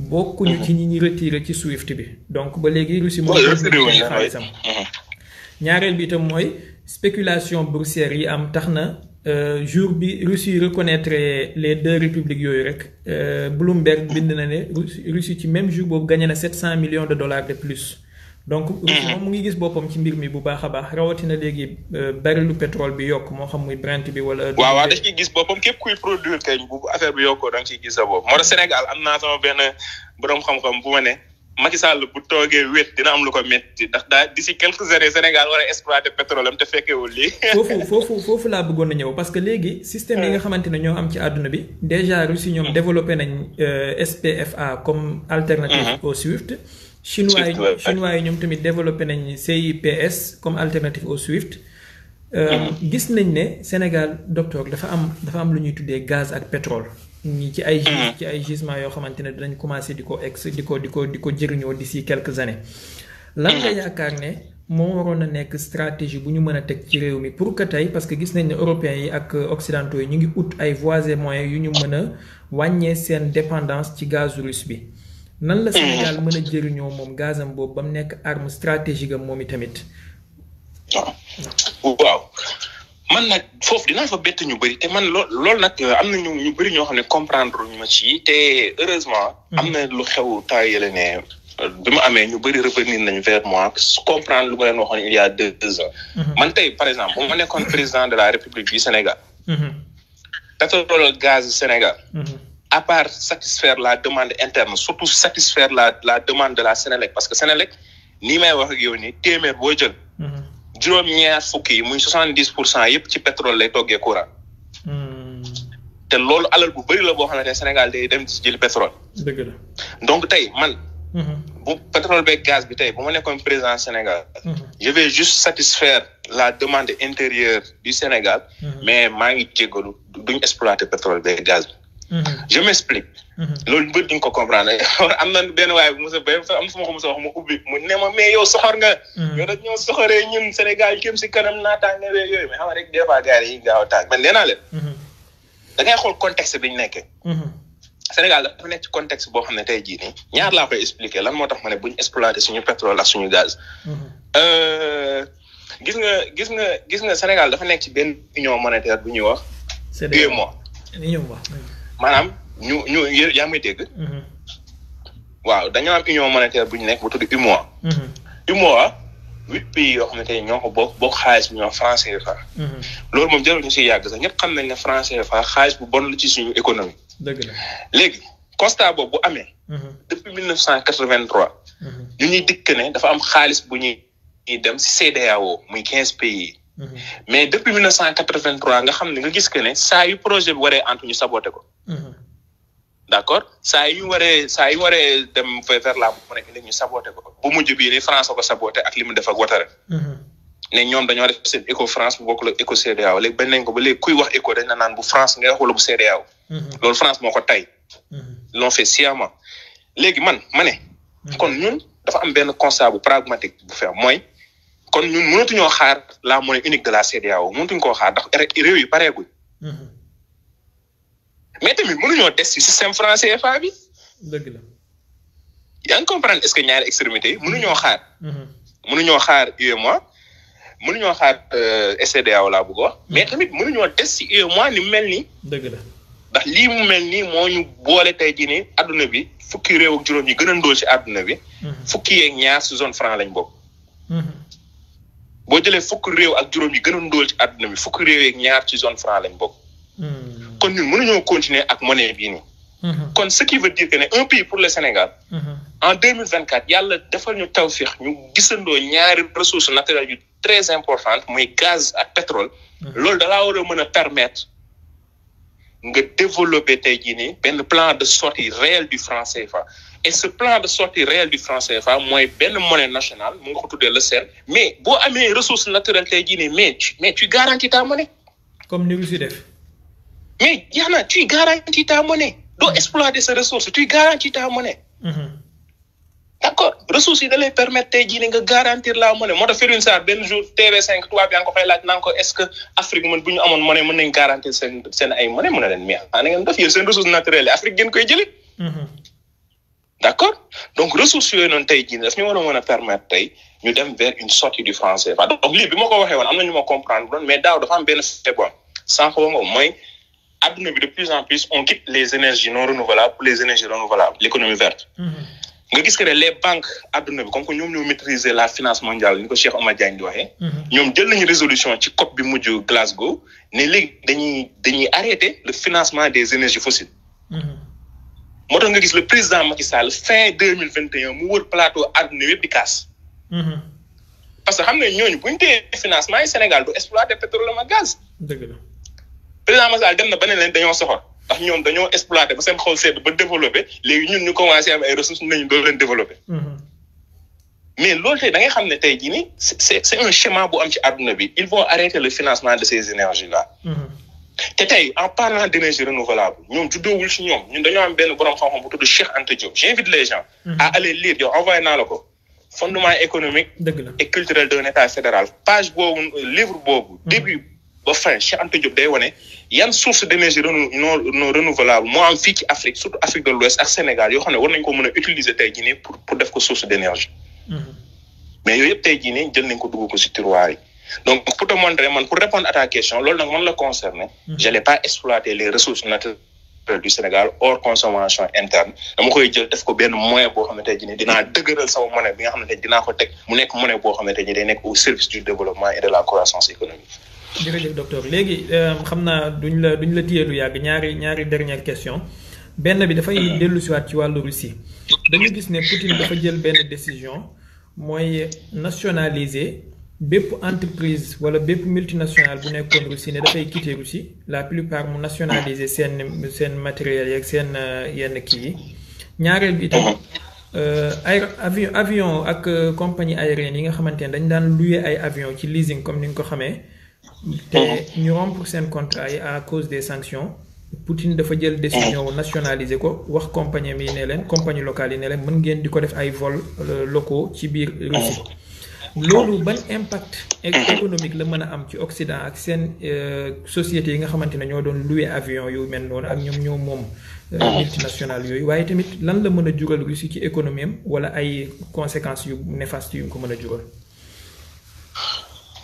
Speaker 1: bokkuñu ci ñi ñi retiré ci SWIFT bi donc ba léegi Russie moo xaalisam ñaareel bi itam mooy spéculation boursière yi am tax na jour bi Russie reconnaître les deux républiques yooyu rek Bloomberg bind na ne Russie ci même jour boobu gagné na $700 millions de plus donc Russie moom mu ngi gis boppam ci mbir mi bu baax a baax rawatina léegi barilu pétrole bi yokk moo xam muy Brent bi wala.
Speaker 2: waaw da ciy gis boppam képp kuy produire kay bu affaire bi yokkoo da nga ciy gis sa bopp moo tax Sénégal am naa sama benn borom xam-xam bu ma ne Macky Sall bu toogee wét dina am lu ko métti ndax daa d'ici quelques années Sénégal war a exploiter pétrole am te fekkewul lii.
Speaker 1: foofu laa bëggoon a ñëw parce que léegi système yi nga xamante ne ñoo am ci àdduna bi déjà Russie ñoom développé nañ SPFA comme alternative au SWIFT. chinois yi ñoom tamit développé nañ CIPS comme alternative au SWIFT. gis nañ ne Sénégal docteur dafa am lu ñuy tuddee gaz ak pétrole. ñi ci ay gisement yoo xamante ne dinañ commencé di ko jëriñoo d'ici quelques années lan nga yaakaar ne moo waroon a nekk stratégie bu ñu mën a teg ci réew mi pour que tey parce que gis nañ ne européens yi ak occidentaux yi ñu ngi ut ay voies et moyens yu ñu mën a wàññee seen dépendance ci gaz russe bi nan la Sénégal mën a jëriñoo moom gazam boobu ba mu nekk arme stratégique am moom itamit
Speaker 2: waaw man nag foofu dinaa fa bett ñu bëri te man loolu nag am na ñu bëri ñoo xam ne comprendre ñu ma ci te heureusement am na lu xew temps yële ne bi mu amee ñu bëri revenir nañ vers moi comprendre lu ma leen waxoon il y a 2 ans man tey par exemple bu ma nekkoon président de la République du Sénégal pétrole gaz Sénégal à part satisfaire la demande interne surtout satisfaire la demande de la Sénélec parce que Sénélec nii may wax ak yow nii téeméer boo jël juróom-ñaar fukki yi muy 70% yëpp ci pétrole lay toggee courant te loolu alal bu bëri la boo xamante ne Sénégal day dem ci jëli pétrole.
Speaker 1: dëgg la
Speaker 2: donc tey man. bu pétrole beeg gaz bi tey bu ma nekkoon président Sénégal. je vais juste satisfaire la demande intérieure du Sénégal. mais maa ngi jéggalu duñ exploiter pétrole beeg gaz bi. je m'explique. loolu bëri duñ ko comprendre am na benn waaye bu mos a béy am fu ma ko mos a wax mu ubbi mu ne ma mais yow soxor nga. yow dañ ñoo soxoree ñun Sénégal jëm si kanam naataange beeg yooyu mais xam nga rek des fois gars yi gaaw a taag man nee naa leen. da ngay xool contexte bi ñu nekkee. Sénégal dafa nekk ci contexte boo xam ne tey jii nii ñaar laa koy expliquer lan moo tax ma ne bu ñu exploiter suñu pétrole ak suñu gaz. gis nga Sénégal dafa nekk ci benn union monétaire bu ñuy wax. UEMOA. maanaam ñu yaa may dégg. waaw dañoo am union monétaire bu ñu nekk bu tudd UEMOA. UEMOA 8 pays yoo xam ne tey ñoo ko bokk xaalis bi ñoo franc CFA. loolu moom jarul ñu si yàgg sax ñëpp xam nañ ne franc CFA xaalis bu bon la ci suñu économie.
Speaker 1: dëgg la
Speaker 2: léegi constat boobu bu amee. depuis 1983. ñu ñuy dikk ne dafa am xaalis bu ñuy dem si CEDEAO muy 15 pays. mais depuis 1983 nga xam ne nga gis que ne saa yu projet bi waree antu ñu saboté ko. d'accord saa yu waree dem vers la monnaie unique ñu saboté ko bu mujj bii ni France ko saboté ak li mu def ak Ouattara. ne ñoom dañoo def seen éco France bu bokkul ak éco CEDEAO léegi bañ nañ ko ba léegi kuy wax éco dañ na naan bu France ngay wax wala bu CEDEAO. loolu France moo ko tay l'ont fait sciemment léegi ma ne. kon ñun dafa am benn constat bu pragmatique bu fi am mooy kon ñun mënatuñoo xaar la monnaie unique de la CEDEAO mënatuñ koo xaar ndax réew yi pareeguñ. mais tamit mënuñoo des ci système franc CFA bi.
Speaker 1: dëgg la.
Speaker 2: yaa ngi comprendre est-ce que ñaari extrémités yi mënuñoo xaar. mënuñoo xaar UEMOA mënuñoo xaar CEDEAO laa bëgg wax mais tamit mënuñoo des si UEMOA ni mu mel nii.
Speaker 1: dëgg la
Speaker 2: ndax lii mu mel nii moo ñu boole tey jii nii adduna bi fukki réew ak juróom yi gën a ndóol si adduna bi. fukki yeeg ñaar si zone franc lañ bokk. boo jëlee fukki réew ak juróom yi gën a ndóol ci adduna bi fukki réew yeeg ñaar ci zone franc lañ bokk. kon ñun mënuñoo continuer ak monnaie bii nii. kon ce qui veut dire que ne un pays pour le Sénégal. en 2024 yàlla defal ñu tawfeex ñu gisandoo ñaari ressources naturelles yu très importantes muy gaz ak pétrole. loolu da laa war a mën a permettre nga développer tey jii nii benn plan de sortie réel du franc CFA. et ce plan de sortie réel du franc CFA mooy benn monnaie nationale mu nga ko tuddee le CER. mais boo amee ressources naturelles tey jii nii mais tu garantis ta monnaie.
Speaker 1: comme ni Russie def.
Speaker 2: mais jeex na tu garantis ta monnaie. doo exploiter sa ressource tu garantis ta monnaie. d'accord ressources yi da lay permettre tey jii nii nga garantir la monnaie moo tax Firmin Sarr benn jour TV5 tubaab yaa ngi ko fay laaj naan ko est-ce que Afrique man bu ñu amoon monnaie mën nañ garantir seen ay monnaie mën na leen mais xanaa ngeen def yéen seen ressources naturelles yi Afrique ngeen koy jëlee. d'accord donc ressources yooyu noonu tey jii daf ñu war a mën a permettre tey ñu dem vers une sortie du franc CFA donc lii bi ma ko waxee woon am na ñu ma comprendre doon mais daaw dafa am benn fait bon sànq ba moom mooy adduna bi de plus en plus on quitte les énergies non renouvelables pour les énergies renouvelables l'économie verte. nga gis que ne les banques adduna bi comme que ñoom ñoo maîtriser la finance mondiale ni ko Cheikh Omar Diagne di waxee. ñoom jël nañu résolution ci COP bi mujj Glasgow ne léegi dañuy arrêter le financement des énergies fossiles. moo tax nga gis le président Macky Sall fin 2021 mu wër plateau àdduna yëpp di kaas. parce que xam ne ñooñu bu ñu téye financement yi Sénégal du exploiter pétrole ak gaz.
Speaker 1: dëgg la
Speaker 2: président Macky Sall dem na ba ne leen dañoo soxor ndax ñoom dañoo exploiter ba seen xol sedd ba développer léegi ñun ñu commencé am ay ressources nañu doo leen développer. mais loolu tey da ngay xam ne tey jii nii c'est un schéma bu am ci àdduna bi ils vont arrêter le financement de ces énergies là. te tey en parlant d'énergie renouvelable ñoom juddoowul ci ñoom ñun dañoo am benn borom xam-xam bu tudd Cheikh Anta Diop j'invite les gens à aller lire yow envoyé naa la ko fondement économique et culturel d'un état fédéral page boobu livre boobu début ba fin Cheikh Anta Diop day wane yan source d'énergie non renouvelable moo am fii ci Afrique surtout Afrique de l'Ouest ak Sénégal yoo xam ne war nañ ko mën a utiliser tey jii nii pour def ko source d'énergie mais yooyu yëpp tey jii nii jël nañ ko dugg ko ci tiroir yi. Donc, pour te montrer, pour répondre à ta question, lors de le concerné, je n'allais pas exploiter les ressources naturelles du Sénégal hors consommation interne. Donc, je vais dire que je moyen pour que je dégage sa monnaie, monnaie pour au service du développement et de la croissance économique.
Speaker 1: jërëjëf docteur léegi xam naa duñ la téye lu yàgg ñaari dernière question benn bi dafay dellu si waat ci wàllu Russie dañu gis ne Poutine dafa jël benn décision mooy nationaliser bépp entreprise wala bépp multinationale bu nekkoon Russie ne dafay quitter Russie la plupart mu nationaliser seen matériel yeeg seen yenn kii yi ñaareel bi itam avion ak compagnie aérienne yi nga xamante ne dañ daan louer ay avion ci leasing comme ni nga ko xamee te ñu rompre seen contrat yi à cause des sanctions Poutine dafa jël décision nationaliser ko wax compagnie yi ne leen compagnie locale yi ne leen mën ngeen di ko def ay vols locaux ci biir Russie loolu ban impact économique la mën a am ci Occident ak seen sociétés yi nga xamante ne ñoo doon louer avion yu mel noonu ak ñoom ñoo moom multinationales yooyu waaye tamit lan la mën a jural Russie ci économie am wala ay conséquences yu néfastes yu ko mën a jural.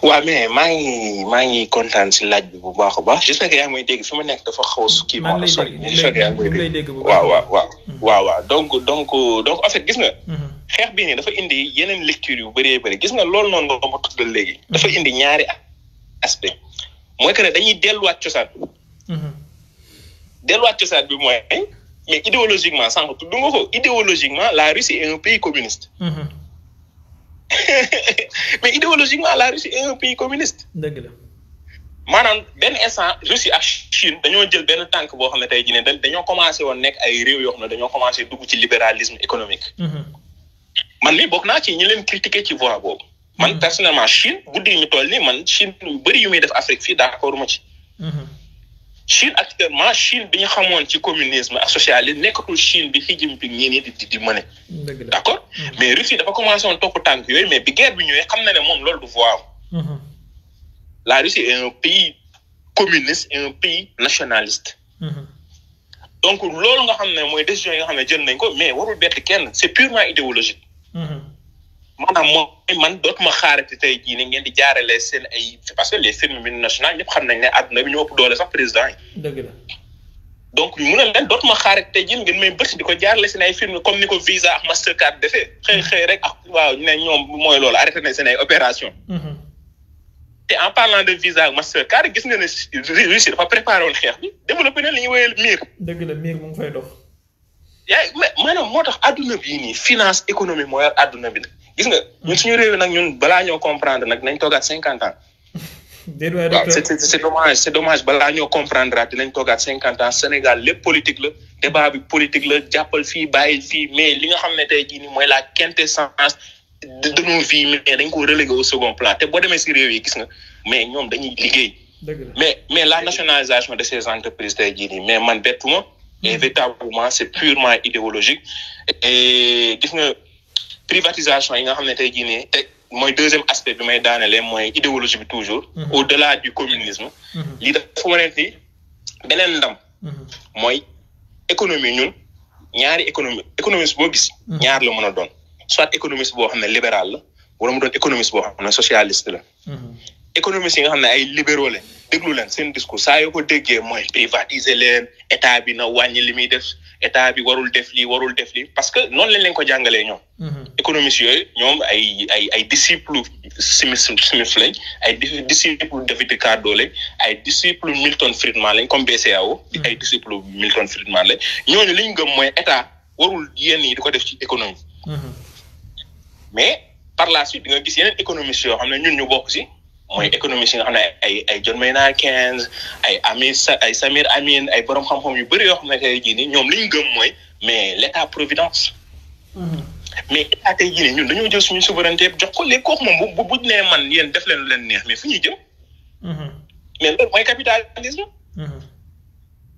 Speaker 2: waaw mais maa ngi kontaan si laaj bi bu baax a baax j'espère que yaa ngi may dégg fi ma nekk dafa xaw a kii moo la sori waaw donc en fait gis nga xeex bii nii dafa indi yeneen lecture yu bëree bëri gis nga loolu noonu nga ma tuddal léegi dafa indi ñaari aspect mooy que ne dañuy delluwaat cosaan bi mooy mais idéologiquement sànq tudd nga ko idéologiquement la Russie est un pays communiste mais idéologiquement la Russie est un pays communiste.
Speaker 1: dëgg la
Speaker 2: maanaam benn instant Russie ak Chine dañoo jël benn tànk boo xam ne tey jii ne dañoo commencé woon nekk ay réew yoo xam ne dañoo commencé dugg ci libéralisme économique. man mii bokk naa ci ñi leen critiquer ci voie boobu. man personnellement Chine guddi ñu toll nii man Chine yu bëri yu muy def Afrique fii d'accord ma ci. Chine actuellement Chine bi ñu xamoon ci communisme ak socialisme nekkatul Chine bi Xi Jinping ñii nii di mëne. d'accord mais Russie dafa commencé woon topp tànk yooyu mais bi guerre bi ñëwee xam na ne moom loolu du voie am. La Russie est un pays communiste et un pays nationaliste. donc loolu nga xam ne mooy décision yi nga xam ne jël nañ ko mais warul bett kenn c'est purement idéologique. maanaam mooy man dootuma xaarati tey jii ni ngeen di jaarale seen ay parce que les films multinationaux ñëpp xam nañ ne àdduna bi ñu ëpp doole sax président yi.
Speaker 1: dëgg la.
Speaker 2: donc ñu ne leen dootuma xaarati tey jii ngeen may bët di ko jaarale seen ay film comme ni ko Visa ak Mastercard defee xëy rek ak waaw ñu ne ñoom mooy loolu arrêté nañ seen ay opération te en parlant de Visa ak Mastercard gis nga ne Russie dafa préparé woon xeex bi développé na li ñuy woowee miir.
Speaker 1: dëgg la miir mu ngi fay dox.
Speaker 2: yaa maanaam moo tax adduna bii nii finance économie moo yor adduna bi nag gis nga ñun suñu réew nag ñun balaa ñoo comprendre nag nañ toogaat 50 ans. waaw c'est dommage balaa ñoo comprendre at dinañ toogaat 50 ans Sénégal lépp politique la débat bi politique la jàppal fii bàyyil fii mais li nga xam ne tey jii nii mooy la quintessence de nos vies mais dañ ko relégué au second plan te boo demee si réew yi gis nga mais ñoom dañuy liggéey. mais la nationalisation de ces entreprises tey jii nii mais man bettuma et véritablement c'est purement idéologique et gis nga privatisation yi nga xam ne tey jii nii te mooy deuxième aspect bi may daanelee mooy idéologie bi toujours au-delà du communisme lii dafa wane ni beneen ndam mooy économie ñun ñaari économiste boo gis ñaar la mën a doon soit économiste boo xam ne libéral la wala mu doon économiste boo xam ne socialiste la économiste yi nga xam ne ay libéraux leen déglu leen seen discours saa yoo ko déggee mooy privatiser leen état bi na wàññi li muy def état bi warul def lii parce que noonu lañ leen ko jàngalee ñoom. économistes yooyu ñoom ay disciples Smith lañ ay disciples David Ricardo lañ ay disciples Milton Friedman lañ comme BCEAO ay disciples Milton Friedman lañ ñooñu li ñu gëm mooy état warul yenn yi di ko def ci économie. mais par la suite di nga gis yeneen économistes yoo xam ne ñun ñu bokk si. mooy économiste yi nga xam ne ay John Maynard Keynes ay Samir Amin ay borom xam-xam yu bëri yoo xam ne tey jii nii ñoom li ñu gëm mooy mais l'état providence. mais état tey jii nii ñun dañoo jël suñu souveraineté yëpp jox ko léegi kooku moom bu buñ nee man yéen def leen lu leen neex mais fu ñuy jëm. mais loolu mooy capitalisme.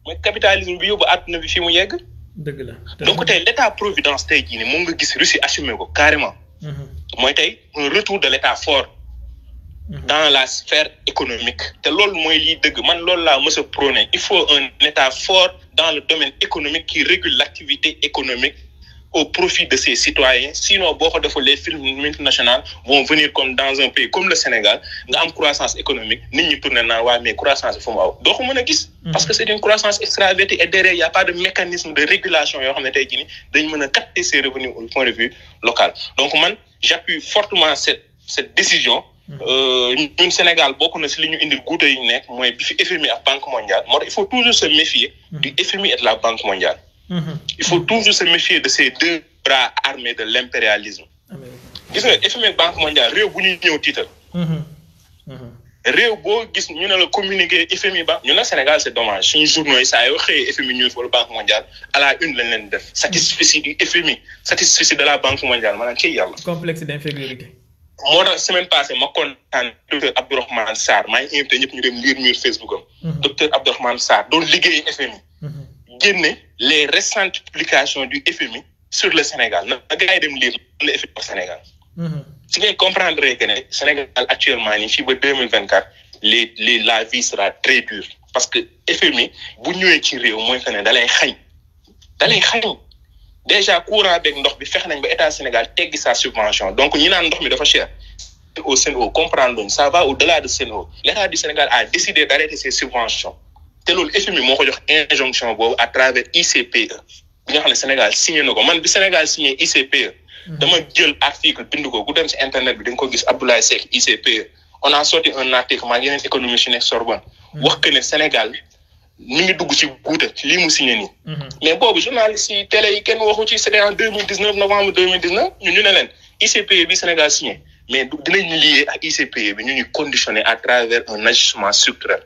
Speaker 2: mooy capitalisme bi yóbbu àdduna bi fi mu yegg.
Speaker 1: dëgg la
Speaker 2: donc tey l'état providence tey jii nii moom nga gis Russie assumé ko carrément. mooy tey un retour de l'état fort. dans la sphère économique te loolu mooy lii dëgg man loolu laa mës a prôné il faut un état fort dans le domaine économique qui régule l'activité économique au profit de ses citoyens sinon boo ko deful les firmes multinationales vont venir comme dans un pays comme le Sénégal nga am croissance économique nit ñi tourné naan waaye mais croissance bi fu mu aw doo ko mën a gis parce que c'est une croissance extravertie et derrière il y a pas de mécanisme de régulation yoo xam ne tey jii nii dañ mën a capter ses revenus au point de vue local donc man j'appuie fortement cette décision ñun Sénégal bokk na si li ñu indil guute yi nekk mooy bi fi FMI ak Banque mondiale moo tax il faut toujours se méfier du FMI et de la Banque mondiale. Il faut toujours se méfier de ces deux bras armés de l'impérialisme. gis nga FMI ak Banque mondiale réew bu ñuy ñëw tiital. réew boo gis ñu ne la communiqué FMI ba ñu ne Sénégal c'est dommage suñu journaux yi saa yoo xëyee FMI News wala Banque mondiale à la une lañ leen def satisfecit du FMI satisfecit de la Banque mondiale maanaam ci yàlla.
Speaker 1: complexe d'infériorité.
Speaker 2: moo tax semaine passée ma kontaan docteur Abdourahmane Sarr maa ngi invité ñëpp ñu dem lire mur Facebook am. docteur Abdourahmane Sarr doon liggéey FMI. génne les récentes publications du FMI sur le Sénégal na gars yi dem lire le FMI au Sénégal. si ngay comprendre que ne Sénégal actuellement nii fii ba 2024 la vie sera très dure parce que FMI bu ñëwee ci réew mooy que ne da lay xañ. déjà courant beeg ndox bi fex nañ ba état Sénégal teggi sa subvention donc ñi naan ndox mi dafa cher au Sen'Eau comprendre ça va au-delà de Sen'Eau l'état du Sénégal a décidé d'arrêter ses subventions te loolu FMI moo ko jox injonction boobu à travers ICPE bi nga xam ne Sénégal signé na ko man bi Sénégal signé ICPE dama jël article bind ko ku dem ci internet bi da nga ko gis Abdoulaye Seck ICPE on a sorti un article maa yeneen économiste yu nekk Sorbonne wax que ne Sénégal mi ngi dugg ci guuta lii mu signé nii. mais boobu journaliste yi télé yi kenn waxu ci c'était en 2019 novembre 2019 ñu ne leen ICPE bi Sénégal signé mais dinañ lié ak ICPE bi ñu ñuy conditionné à travers un ajustement structurel.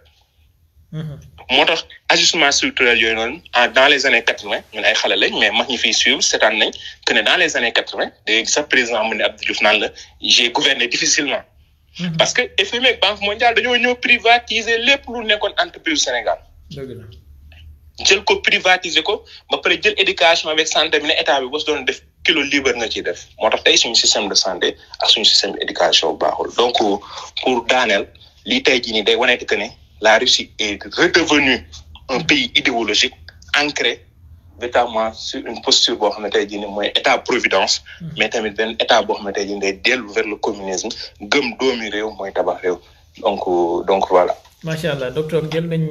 Speaker 2: moo tax ajustement structurel yooyu noonu dans les années 80 ñun ay xale lañ mais mag ñi fiy suivre seetaan nañ que ne dans les années 80 day gis sax président mu ne Abdou Diouf naan la j'ai gouverné difficilement. parce que FMI ak Banque mondiale dañoo ñëw privatiser lépp lu nekkoon entreprise Sénégal. jël ko privatiser ko ba pare jël éducation avec santé bi ne état bi boo doon def kilo libre nga ciy def moo tax tey suñu système de santé ak suñu système d'éducation baaxul donc pour daaneel lii tey jii nii day wane que ne la Russie est redevenue un pays idéologique ancré véritablement sur une posture boo xam ne tey jii nii mooy état providence mais tamit benn état boo xam ne tey jii day dellu vers le communisme gëm doomi réew mooy tabax réew donc voilà.
Speaker 1: macha allah docteur jël nañ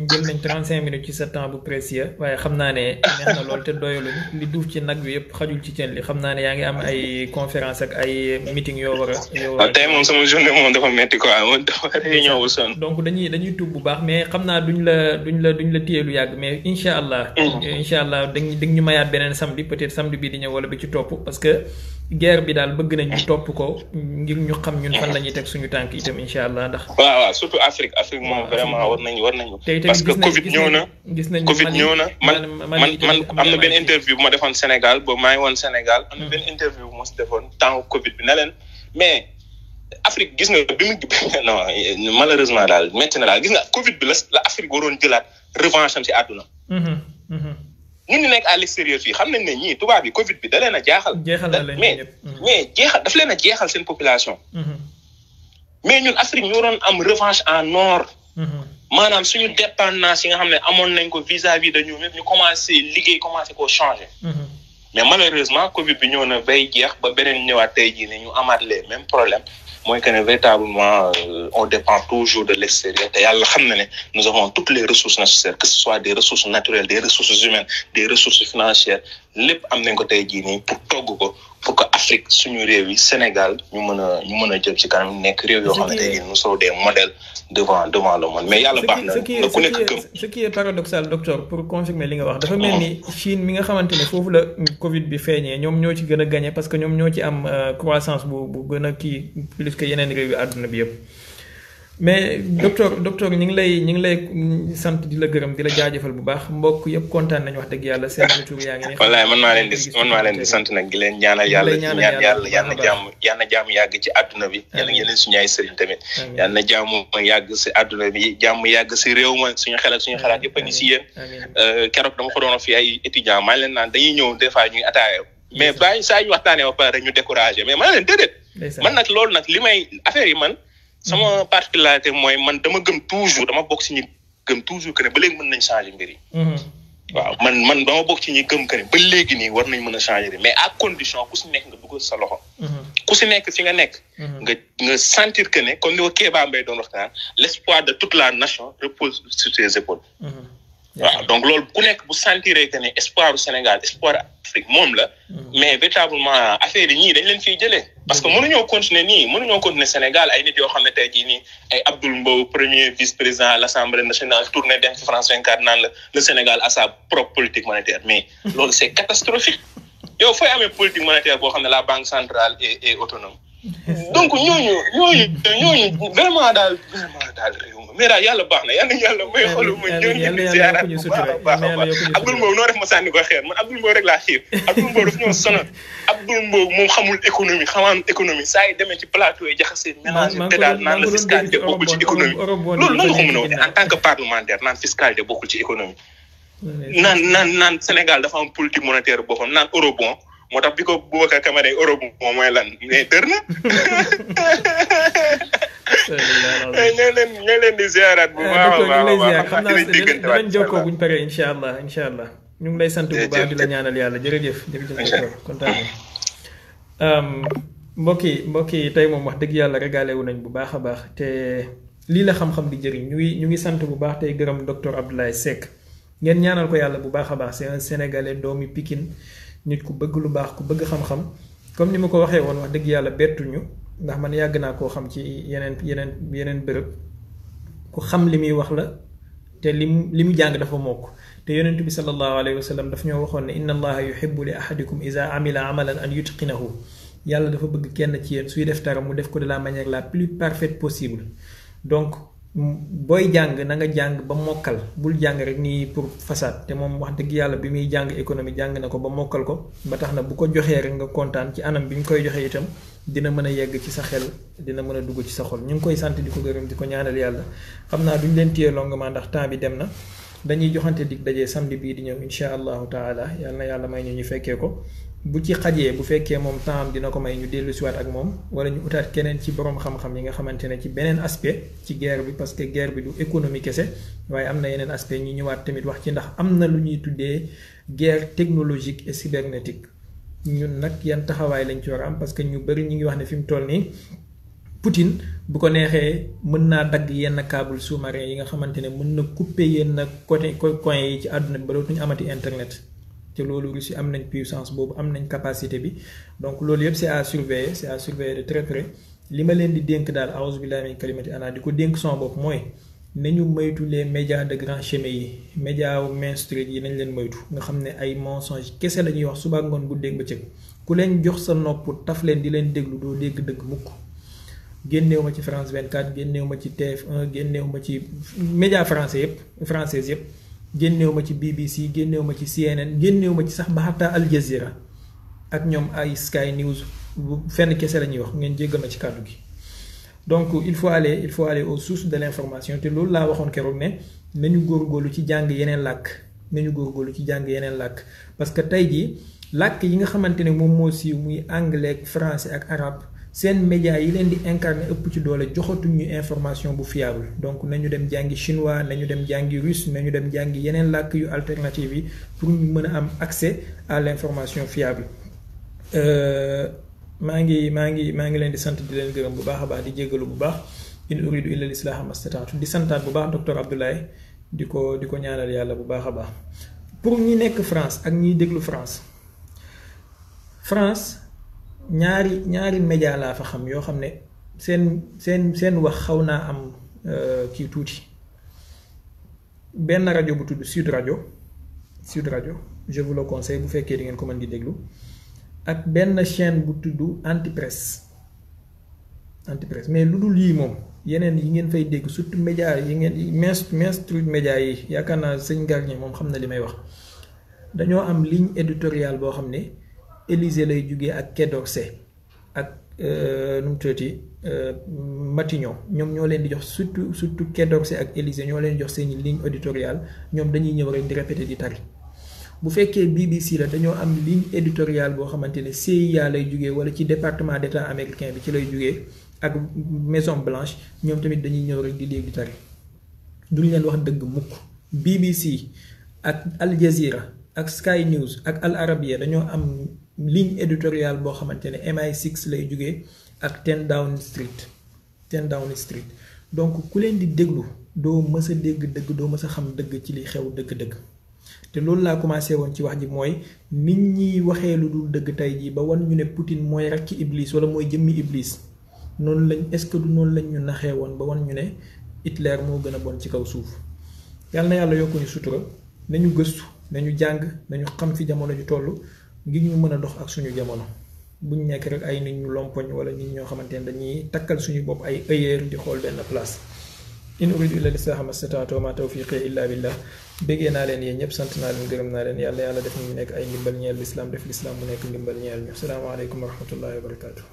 Speaker 1: 35 minutes ci sa temps bu précieux waaye xam naa ne neex na lool te doyaluñu li duuf ci nag bi yëpp xajul ci ceen li xam naa ne yaa ngi am ay conférence ak ay meeting yoo war a.
Speaker 2: tey moom sama journée moom dafa metti quoi moom dafa réunion bu sonn.
Speaker 1: donc dañuy tuub bu baax mais xam naa duñ la téye lu yàgg mais incha allah. incha allah dañ ñu mayaat beneen samedi peut-être samedi bii di ñëw wala bi ci topp parce que guerre bi daal bëgg nañ ñu topp ko ngir ñu xam ñun fan la ñuy teg suñu tànk itam incha allah ndax.
Speaker 2: waaw surtout Afrique moom vraiment war nañu parce que Covid ñëw na Covid ñëw na man am na benn interview bu ma defoon Sénégal boobu maa ngi woon Sénégal am na benn interview bu ma si defoon temps Covid bi ne leen mais Afrique gis nga bi mu non malheureusement daal métti na daal gis nga Covid bi la Afrique waroon jëlaat revanche am si àdduna. ñun ñu nekk à l'extérieur fii xam nañ ne ñii tubaab bi Covid bi da leen a jaaxal. mais jeexal daf leen a jeexal seen population. mais ñun Afrique ñu waroon am revanche en or. maanaam suñu dépendance yi nga xam ne amoon nañ ko vis-à-vis de ñoom ñu commencé liggéey commencé koo changer. mais malheureusement Covid bi ñëw na bay jeex ba beneen ñëwaat tey jii ne ñu amaat les mêmes problèmes mooy que ne véritablement on dépend toujours de l'extérieur te yàlla xam na ne nous avons toutes les ressources nécessaires que ce soit des ressources naturelles des ressources humaines des ressources financières lépp am nañ ko tey jii nii pour togg ko pour que Afrique suñu réew yi Sénégal ñu mën a jëm ci kanam nekk réew yoo xam ne tey jii nous sommes des modèles devant le monde mais yàlla baax na ku nekk gëm.
Speaker 1: ce qui est paradoxal docteur pour confirmer li nga wax dafa mel ni Chine mi nga xamante ne foofu la Covid bi feeñee ñoom ñoo ci gën a gagné parce que ñoom ñoo ci am croissance bu gën a kii plus que yeneen réew yi àdduna bi yëpp. mais docteur ñu ngi lay sant di la gërëm di la jaajëfal bu baax mbokk yëpp kontaan nañu wax dëgg yàlla seen retour yaa ngi ne.
Speaker 2: wallaay man maa leen di sant nag di leen ñaanal yàlla yal na jàmm yàgg ci àdduna bi yal na yeneen suñu ay sëriñ tamit yal na jàmm yàgg si àdduna bi jàmm yàgg si réew ma suñu xalaat yëpp a ngi si yéen keroog dama ko doon fi ay étudiants maa leen naan dañuy ñëw des fois ñuy ataaya mais bàyyi saa ñu waxtaanee ba pare ñu découragé mais maa leen déedéet man nag loolu nag li may affaire yi man sama particularité mooy man dama bokk ci ñi gëm toujours que ne ba léegi mën nañ changer mbir yi. waaw man dama bokk ci ñi gëm que ne ba léegi nii war nañ mën a changer mais à condition ku si nekk nga dugal sa loxo. ku si nekk fi nga nekk. nga sentir que ne comme ni ko Kéba Mbaye doon waxtaan l'espoir de toute la nation repose sur tes épaules. waaw donc loolu ku nekk bu sentiree que ne espoir du Sénégal espoir Afrique moom la. mais véritablement affaire yi ñii dañ leen fiy jëlee. parce que mënuñoo continuer Sénégal ay nit yoo xam ne tey jii nii ay Abdoul Mbow premier vice-président à l'Assemblée nationale tourné dem ci France 24 naan le Sénégal a sa propre politique monétaire mais loolu c'est catastrophique yow fooy amee politique monétaire boo xam ne la banque centrale est autonome. donc ñooñu vraiment daal réew mi mais daal yàlla baax na yàlla may xolu ma ñooñu di ziaraat bu baax a baax Abdoul Mbow noo def ma sànni ko xeer man Abdoul Mbow rek laa xiir Abdoul Mbow daf ñoo sonal Abdoul Mbow moom xamul économie saa yi demee ci plateau yi jaxasee mélange te daal naan la fiscalité bokkul ci économie loolu nan nga ko mën a waxee en tant que parlementaire naan fiscalité bokkul ci économie naan Sénégal dafa am politique monétaire boppam naan eurobond moo tax bi ko Boubacar Camara eurobond mooy lan mais dër na ñoo leen di ziaraat bu baax a baax
Speaker 1: xam naa dinañ jokkoo buñ paree incha allah ñu ngi lay sant bu baax di la ñaanal yàlla jërëjëf docteur kontaan mbokk yi tey moom wax dëgg yàlla régalé wu nañ bu baax a baax te lii la xam-xam di jëriñ ñu ngi sant bu baax tey gërëm docteur Abdoulaye Seck ngeen ñaanal ko yàlla bu baax a baax c'est un sénégalais doomi Pikine nit ku bëgg lu baax ku bëgg xam-xam comme ni ma ko waxee woon wax dëgg yàlla bettuñu ndax man yàgg naa koo xam ci yeneen bërëb ku xam li muy wax la te li mu jàng dafa mokk te yonent bi sallallahu alayhi wa sallam daf ñoo waxoon ne inna allaha yuhibbu li ahadikum iza amila amalan an yutqinahu yàlla dafa bëgg kenn ci yéen suy def dara mu def ko de la manière la plus parfaite possible donc booy jàng na nga jàng ba mokkal bul jàng rek nii pour façade te moom wax dëgg yàlla bi muy jàng économie jàng na ko ba mokkal ko ba tax na bu ko joxee rek nga kontaan ci anam bi ñu koy joxee itam dina mën a yegg ci sa xel dina mën a dugg ci sa xol ñu ngi koy sant di ko gërëm di ko ñaanal yàlla xam naa duñ leen téye longuement ndax temps bi dem na dañuy joxante dig dajee samedi bii di ñëw insha allahu taala yal na yàlla may ñu fekkee ko bu ci xajee bu fekkee moom temps dina ko may ñu dellu siwaat ak moom wala ñu utaat keneen ci borom xam-xam yi nga xamante ne ci beneen aspect ci guerre bi parce que guerre bi du économie kese waaye am na yeneen aspect ñu ñëwaat tamit wax ci ndax am na lu ñuy tuddee guerre technologique et cybernétique ñun nag yan taxawaay lañ ci war a am parce que ñu bëri ñu ngi wax ne fi mu toll nii Poutine bu ko neexee mën naa dagg yenn câble sous-marin yi nga xamante ne mën na couper yenn coin yi ci àdduna bi ba dootuñu amati internet te loolu Russie am nañ puissance boobu am nañ capacité bi donc loolu yëpp c'est à surveiller de très près li ma leen di dénk daal a'uuzu billaahi min kalimati ana di ko dénk son bopp mooy nañu moytu les médias de grand chemin yi médias mainstream yi nañ leen moytu nga xam ne ay mensonge kese la ñuy wax suba ngoon guddeeg bëccëg ku leen jox sa nopp taf leen di leen déglu doo dégg dëgg mukk génneew ma ci France 24 génneew ma ci TF1 génneew ma ci médias français yëpp génneew ma ci BBC génneew ma ci CNN génneew ma ci sax ba xataa Al Jazeera ak ñoom ay Sky News fenn kese la ñuy wax ngeen jéggal ma ci kàddu gi. donc il faut aller aux sources de l'information te loolu laa waxoon keroog ne nañu góorgóorlu ci jàng yeneen làkk parce que tey jii làkk yi nga xamante ne moom moo siiw muy anglais français ak arabe seen médias yi leen di incarner ëpp ci doole joxatuñ ñu information bu fiable donc nañu dem jàngi chinois nañu dem jàngi russe nañu dem jàngi yeneen làkk yu alternative yi pour ñu mën a am accès à l'information fiable. maa ngi leen di sant di leen gërëm bu baax a baax di jéggalu bu baax in uridu illa lislaaha mastata'tu di santaat bu baax docteur Abdoulaye di ko ñaanal yàlla bu baax a baax. pour ñi nekk France ak ñiy déglu France ñaari média laa fa xam yoo xam ne seen wax xaw naa am kii tuuti benn rajo bu tudd Sud Radio je vous le conseille bu fekkee di ngeen ko mën di déglu. ak benn chaîne bu tudd antipresse mais lu dul yii moom yeneen yi ngeen fay dégg surtout média yi ngeen mainstream média yi yaakaar naa sëñ Garnier moom xam na li may wax dañoo am ligne éditoriale boo xam ne Élysée lay jugee ak Quai d'Orsay ak nu mu tuddati Matignon ñoom ñoo leen di jox surtout Quai d'Orsay ak Élysée ñoo leen di jox seen ligne éditoriale ñoom dañuy ñëw rek di répéter di tari. bu fekkee BBC la dañoo am ligne éditoriale boo xamante ne CIA lay jugee wala ci département d'état américain bi ci lay jugee ak Maison Blanche ñoom tamit dañuy ñëw rek di dégg di tari duñ leen wax dëgg mukk. BBC ak Al Jazeera ak Sky News ak Al Arabiya dañoo am ligne éditoriale boo xamante ne MI6 lay jugee ak 10 Downing Street donc ku leen di déglu doo mës a dégg dëgg doo mës a xam dëgg ci li xew dëgg-dëgg. te loolu laa commencé woon ci wax ji mooy nit ñi waxee lu dul dëgg tey jii ba wan ñu ne Poutine mooy rakki Iblis wala mooy jëmmi Iblis noonu lañ est-ce que du noonu lañ ñu naxee woon ba wan ñu ne Hitler moo gën a bon ci kaw suuf. yàlla na yàlla yokku ñu sutura nañu gëstu nañu jàng nañu xam fi jamono ju toll ngir ñu mën a dox ak suñu jamono buñ nekk rek ay nit ñu lompoñ wala nit ñoo xamante ne dañuy takkal suñu bopp ay œillères di xool benn place. in uridu illa lislaaha mastata'tu wa ma tawfiqi illa billah béggee naa leen yéen ñëpp sant naa leen gërëm naa leen yàlla def ñu nekk ay ndimbal ñeel lislaam def lislaam mu nekk ndimbal ñeel ñu salaamaaleykum wa rahmatullahi wa barakatuh